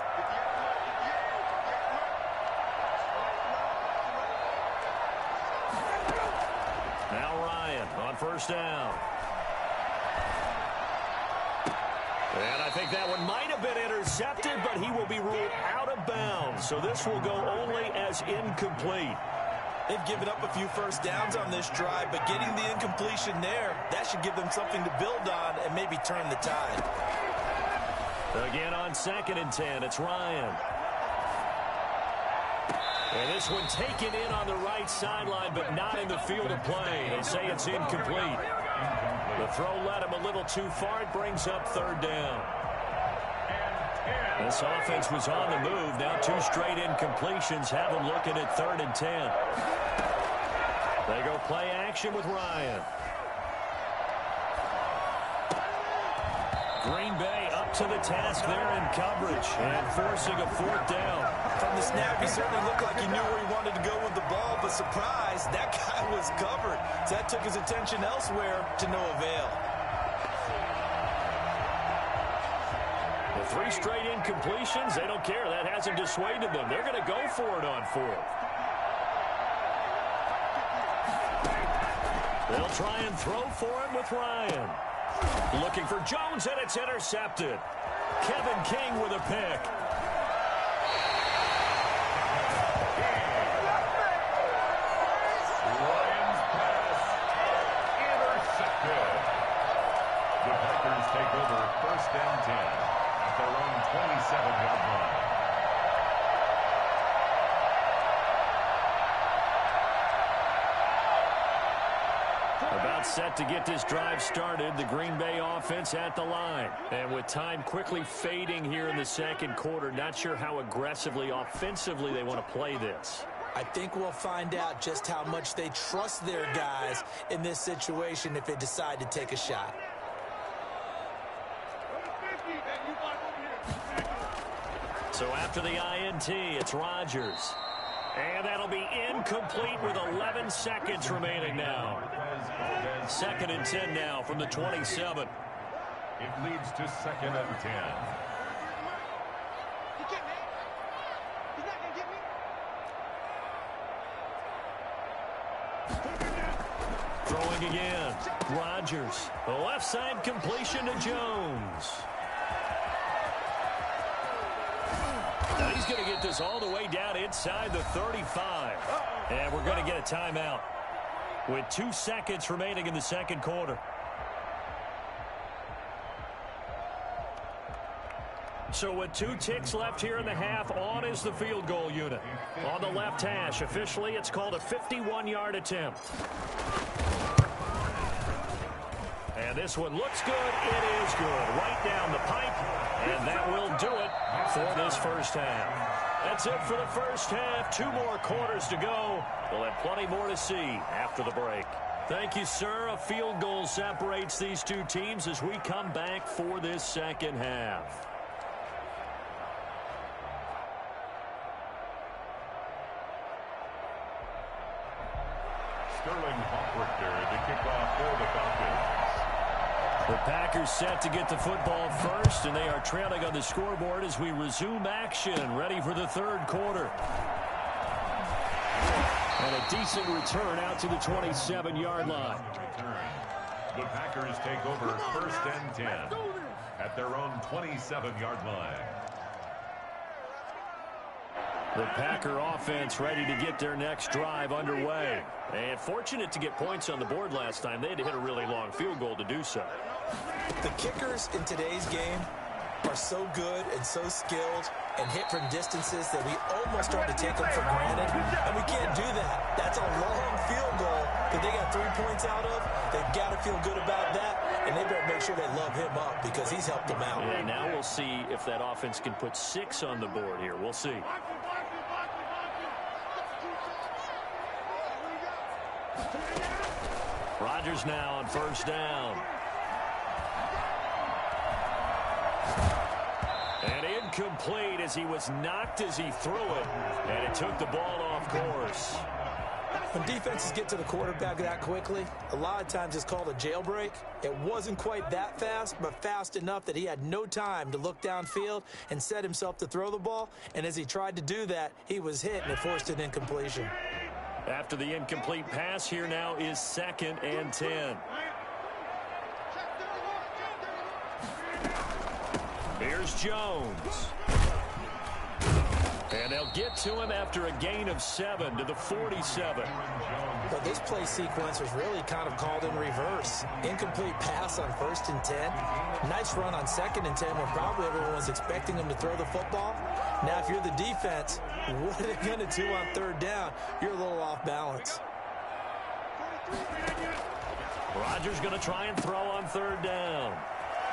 Now Ryan on first down. And I think that one might have been intercepted, but he will be ruled out of bounds. So this will go only as incomplete. They've given up a few first downs on this drive, but getting the incompletion there, that should give them something to build on and maybe turn the tide. Again on 2nd and 10, it's Ryan. And this one taken in on the right sideline, but not in the field of play. They say it's incomplete. The throw led him a little too far. It brings up 3rd down. This offense was on the move. Now 2 straight incompletions have them looking at 3rd and 10. They go play action with Ryan. Green Bay up to the task there in coverage and forcing a fourth down. From the snap, he certainly looked like he knew where he wanted to go with the ball, but surprise, that guy was covered. So that took his attention elsewhere to no avail. The 3 straight incompletions, they don't care. That hasn't dissuaded them. They're going to go for it on 4th. They'll try and throw for it with Ryan. Looking for Jones, and it's intercepted. Kevin King with a pick. Ryan's pass intercepted. The Packers take over 1st and 10 at their own 27-yard line. About set to get this drive started, the Green Bay offense at the line. And with time quickly fading here in the second quarter, not sure how aggressively, offensively they want to play this. I think we'll find out just how much they trust their guys in this situation if they decide to take a shot. So after the INT, it's Rodgers. And that'll be incomplete with 11 seconds remaining now. 2nd and 10 now from the 27. It leads to 2nd and 10. Throwing again. Rodgers. The left side completion to Jones. Now he's going to get this all the way down inside the 35. And we're going to get a timeout with 2 seconds remaining in the second quarter. So with 2 ticks left here in the half, on is the field goal unit. On the left hash, officially it's called a 51-yard attempt. And this one looks good. It is good. Right down the pipe. And that will do it for this first half. That's it for the first half. 2 more quarters to go. We'll have plenty more to see after the break. Thank you, sir. A field goal separates these 2 teams as we come back for this second half. Sterling Hawkrichter to kick off for the Falcons. The Packers set to get the football first, and they are trailing on the scoreboard as we resume action, ready for the third quarter. And a decent return out to the 27-yard line. The Packers take over 1st and 10 at their own 27-yard line. The Packer offense ready to get their next drive underway. And fortunate to get points on the board last time. They had to hit a really long field goal to do so. The kickers in today's game are so good and so skilled and hit from distances that we almost start to take them for granted. And we can't do that. That's a long field goal that they got 3 points out of. They've got to feel good about that. And they better make sure they love him up because he's helped them out. Yeah, now we'll see if that offense can put 6 on the board here. We'll see. Rodgers now on first down. And incomplete as he was knocked as he threw it. And it took the ball off course. When defenses get to the quarterback that quickly, a lot of times it's called a jailbreak. It wasn't quite that fast, but fast enough that he had no time to look downfield and set himself to throw the ball. And as he tried to do that, he was hit and it forced an incompletion. After the incomplete pass, here now is 2nd and 10. Here's Jones. And they'll get to him after a gain of 7 to the 47. But this play sequence was really kind of called in reverse. Incomplete pass on 1st and 10. Nice run on 2nd and 10 when probably everyone was expecting him to throw the football. Now, if you're the defense, what are they going to do on 3rd down? You're a little off balance. Rodgers going to try and throw on 3rd down.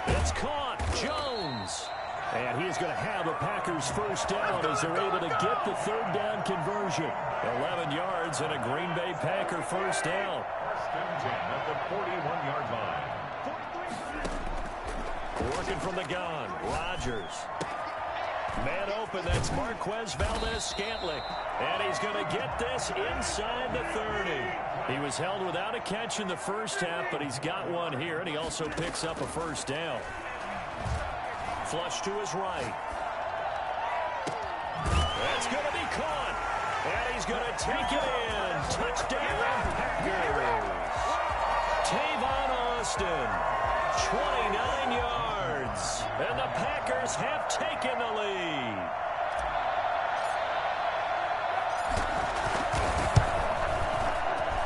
It's caught. Jones. And he is going to have the Packers first down as they're able to get the 3rd down conversion. 11 yards and a Green Bay Packer first down. 1st and 10 at the 41-yard line. Working from the gun, Rodgers. Man open, that's Marquez Valdez-Scantling. And he's going to get this inside the 30. He was held without a catch in the first half, but he's got one here, and he also picks up a first down. Flush to his right. That's going to be caught. And he's going to take it in. Touchdown, Packers. Tavon Austin, 29 yards. And the Packers have taken the lead.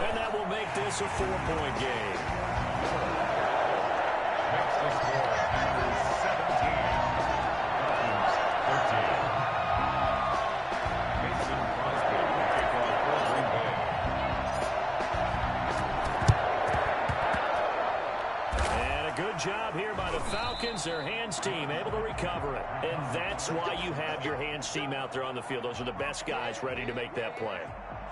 And that will make this a 4-point game. Makes the score Packers 17, Vikings 13. Mason Crosby will kick off for Green Bay. And a good job here by the Falcons, their hands team, able to recover it. And that's why you have your hands team out there on the field. Those are the best guys ready to make that play.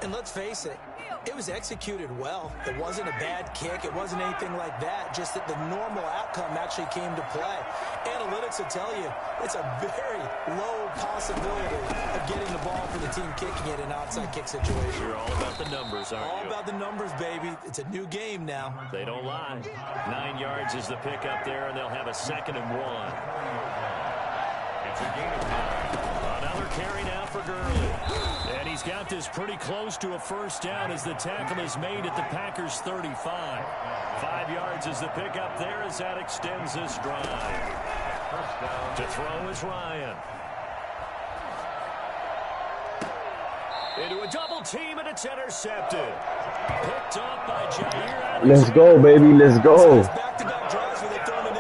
And let's face it, it was executed well. It wasn't a bad kick. It wasn't anything like that. Just that the normal outcome actually came to play. Analytics will tell you it's a very low possibility of getting the ball for the team kicking it in an outside kick situation. You're all about the numbers, aren't you? All about the numbers, baby. It's a new game now. They don't lie. 9 yards is the pickup there, and they'll have a 2nd and 1. It's a gain of 9. Another carry now for Gurley. And he's got this pretty close to a first down as the tackle is made at the Packers' 35. 5 yards is the pickup there as that extends this drive. First down. To throw is Ryan. Into a double team, and it's intercepted. Picked up by Jair. Let's go, baby. Let's go.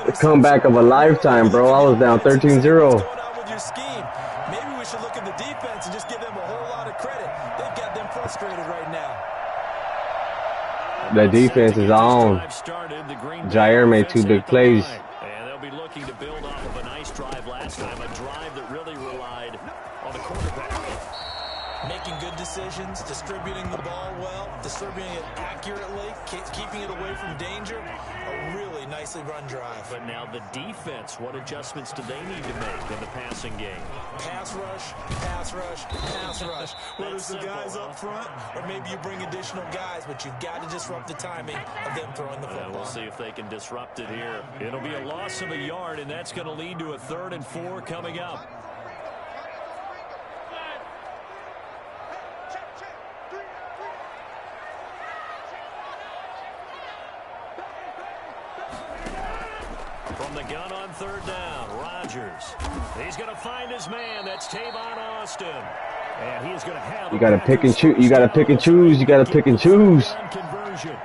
The comeback of a lifetime, bro. I was down 13-0. Maybe we should look at the defense and just give them a whole lot of credit. They've got them frustrated right now. The defense is on. Jair made 2 big plays. And they'll be looking to build off of a nice drive last time, a drive that really relied on the quarterback. Making good decisions, distributing the ball well, distributing it accurately, keeping it away from danger. A really nicely run drive. But now the defense, what adjustments do they need to make in the passing game? Pass rush, pass rush, pass rush. Whether it's the guys up front or maybe you bring additional guys, but you've got to disrupt the timing of them throwing the football. We'll see if they can disrupt it here. It'll be a loss of a yard, and that's going to lead to a 3rd and 4 coming up. From the gun on 3rd down, Rodgers. He's going to find his man. That's Tavon Austin. And he is going to have. You got to pick and choose. You got to pick and choose. You got to pick and choose. Conversion.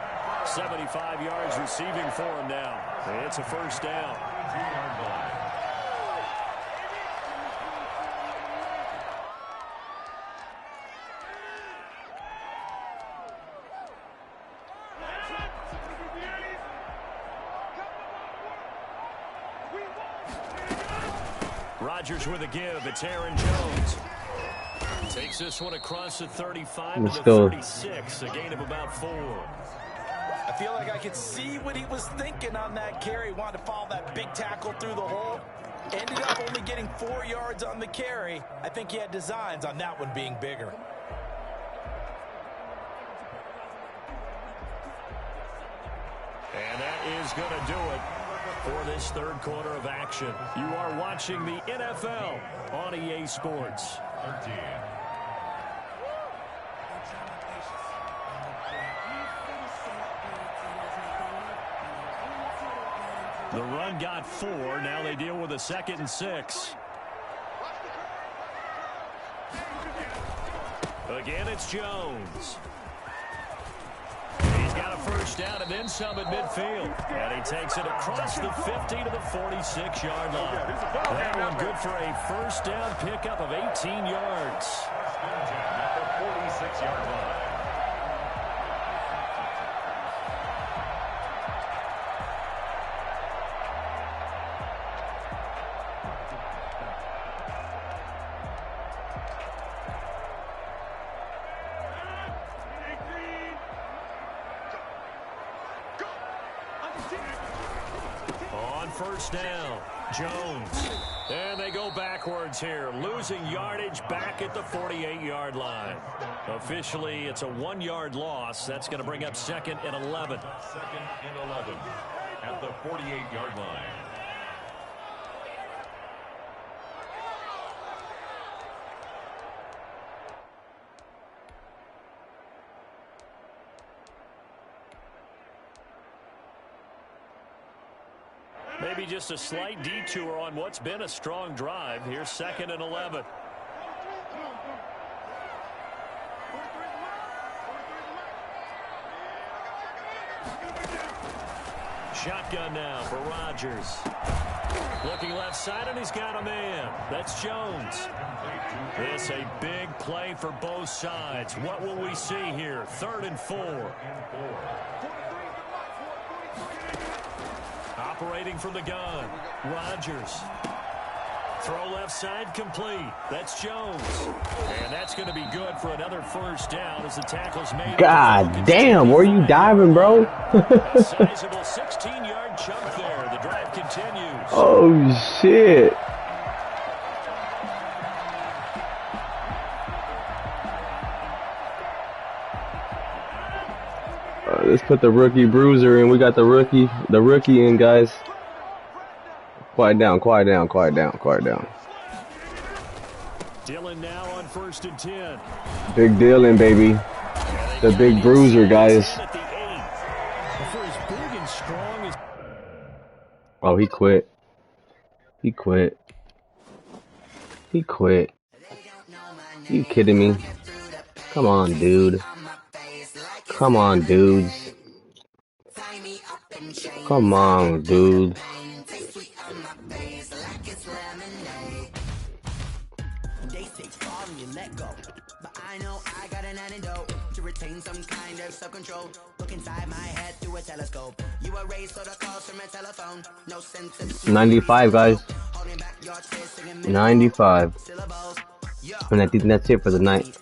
75 yards receiving for him now. It's a first down. Rodgers with a give. It's Aaron Jones. Takes this one across the 35 to the 36. A gain of about 4. I feel like I could see what he was thinking on that carry. Wanted to follow that big tackle through the hole. Ended up only getting 4 yards on the carry. I think he had designs on that one being bigger. And that is going to do it for this 3rd quarter of action. You are watching the NFL on EA Sports. 13. The run got 4. Now they deal with a 2nd and 6. Again, it's Jones. He's got a first down and then some at midfield. And he takes it across the 50 to the 46-yard line. That one good for a first down pickup of 18 yards. At the 46-yard line. first down. Jones. And they go backwards here, losing yardage back at the 48-yard line. Officially, it's a 1-yard loss. That's going to bring up 2nd and 11. 2nd and 11 at the 48-yard line. Maybe just a slight detour on what's been a strong drive. Here's 2nd and 11. Shotgun now for Rodgers. Looking left side, and he's got a man. That's Jones. This a big play for both sides. What will we see here? 3rd and 4. Operating from the gun. Rodgers. Throw left side complete. That's Jones. And that's going to be good for another first down as the tackle's made. God damn, where you diving, bro? Sizable 16-yard chunk there. The drive continues. Oh, shit. Let's put the rookie bruiser in. We got the rookie in, guys. Quiet down, quiet down, quiet down, quiet down. Dillon now on 1st and 10. Big Dylan, baby. The big bruiser, guys. Oh, he quit. He quit. He quit. You kidding me? Come on, dude. Come on, dudes. Come on, dude. They say fall and you let go, but I know I got an antidote to retain some kind of self-control. Look inside my head through a telescope. You erase all the calls from a telephone. No sense of 95, guys. 95. And I think that's it for the night.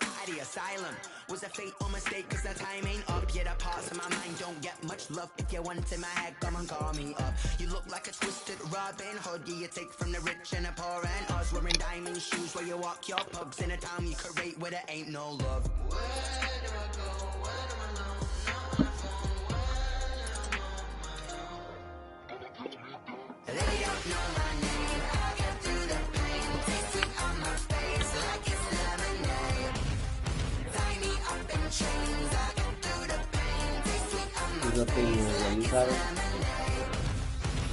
Was a fate or mistake, cause the time ain't up yet. A parts of my mind don't get much love. If you want in my head, come and call me up. You look like a twisted Robin Hood. Yeah, you take from the rich and the poor and us. Wearing diamond shoes where you walk your pugs in a town you create where there ain't no love. Where do I go? Where do I know? Not my phone. Where do I know? They don't know my name. I get through the pain. Taste sweet on my face like it's lemonade. Tie me up in chains. I get through the pain. Taste sweet on my face like it's lemonade.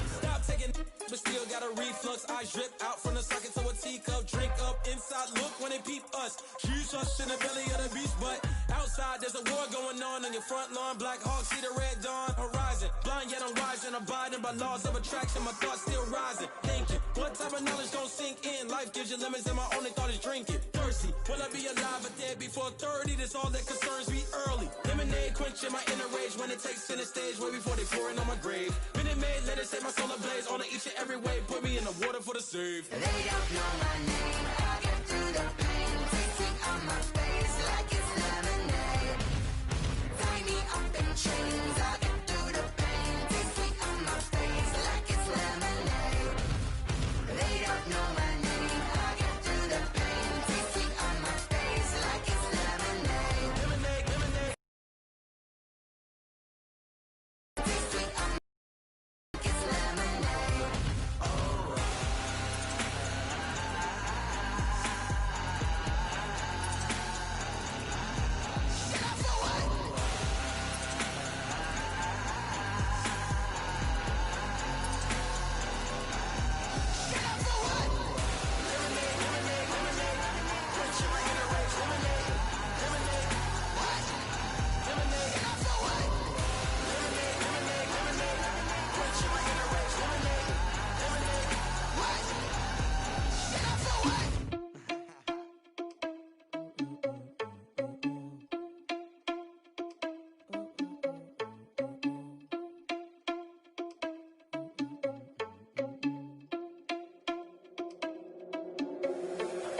Stop taking, but still got a reflux. Eyes drip out from the socket to a teacup. Drink up inside. Look when they peep us. Shoes us in the belly of the beast, but outside there's a war going on your front lawn. Black Hawk see the red dawn horizon. Blind yet I'm rising, abiding by laws of attraction. My thoughts still rising. Thinking, what type of knowledge don't sink in? Life gives you limits, and my only thought is drinking. Thirsty, will I be alive or dead before 30? That's all that concerns me early. Lemonade quenching my inner rage when it takes center stage way before they pouring on my grave. Minute Maid, let it set my soul ablaze on each and every way. Put me in the water for the save. They don't know my name. I get through the pain. Taste sweet on my face like it's lemonade. Tie me up in chains. I get through the pain. Taste sweet on my face like it's lemonade. They don't know my name. I get through the pain. Taste sweet on my face like it's lemonade. Lemonade, lemonade. Taste sweet on like it's lemonade. Oh.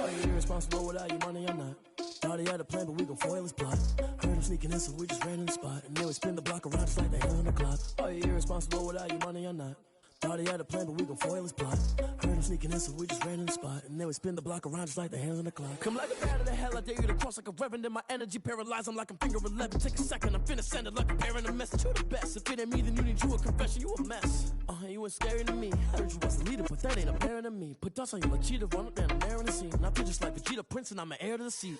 Are you irresponsible without your money or not? Thought he had a plan, but we gon' foil his plot. Heard him sneaking in, so we just ran in the spot. And then we spin the block around just like the hell on the clock. Are you irresponsible without your money or not? Thought he had a plan, but we gon' foil his plot. Heard him sneaking in, so we just ran in the spot. And then we spin the block around just like the hands on the clock. Come like a bat of the hell, I dare you to cross like a reverend. And my energy paralyzed, I'm like I'm finger 11. Take a second, I'm finna send it like a parent a message. You the best, if it ain't me, then you need you a confession. You a mess, you ain't scary to me. I heard you was the leader, but that ain't apparent to me. Put dust on you like cheetah, run up down the air in the scene. I feel just like Vegeta Prince and I'm an heir to the seat.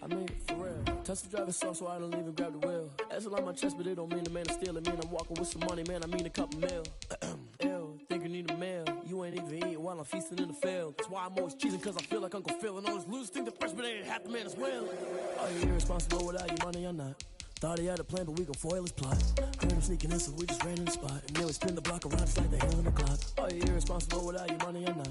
I mean, for real. Tesla driving soft, so I don't even grab the wheel. That's on my chest, but it don't mean the man is stealing. Mean I'm walking with some money, man, I mean a couple mil. Ew, think you need a meal. You ain't even eating while I'm feasting in the field. That's why I'm always cheating, cause I feel like Uncle Phil. And all those losers think the freshman ain't half the man as well. Are you irresponsible without your money or not? Thought he had a plan, but we gon' foil his plot. Heard him sneaking in, so we just ran in the spot. And then we spin the block around just like the hands on the clock. Are you irresponsible without your money or not?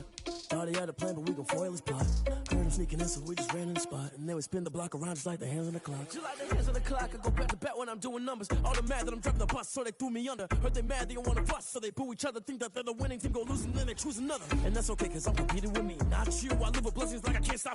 Thought he had a plan, but we gon' foil his plot. Heard him sneaking in, so we just ran in the spot. And then we spin the block around just like the hands on the clock. Just like the hands on the clock, I go back to back when I'm doing numbers. All the mad that I'm driving the bus, so they threw me under. Heard they mad, they don't wanna bust, so they boo each other. Think that they're the winning team, go lose, and then they choose another. And that's okay, cause I'm competing with me, not you. I live with blessings like I can't stop.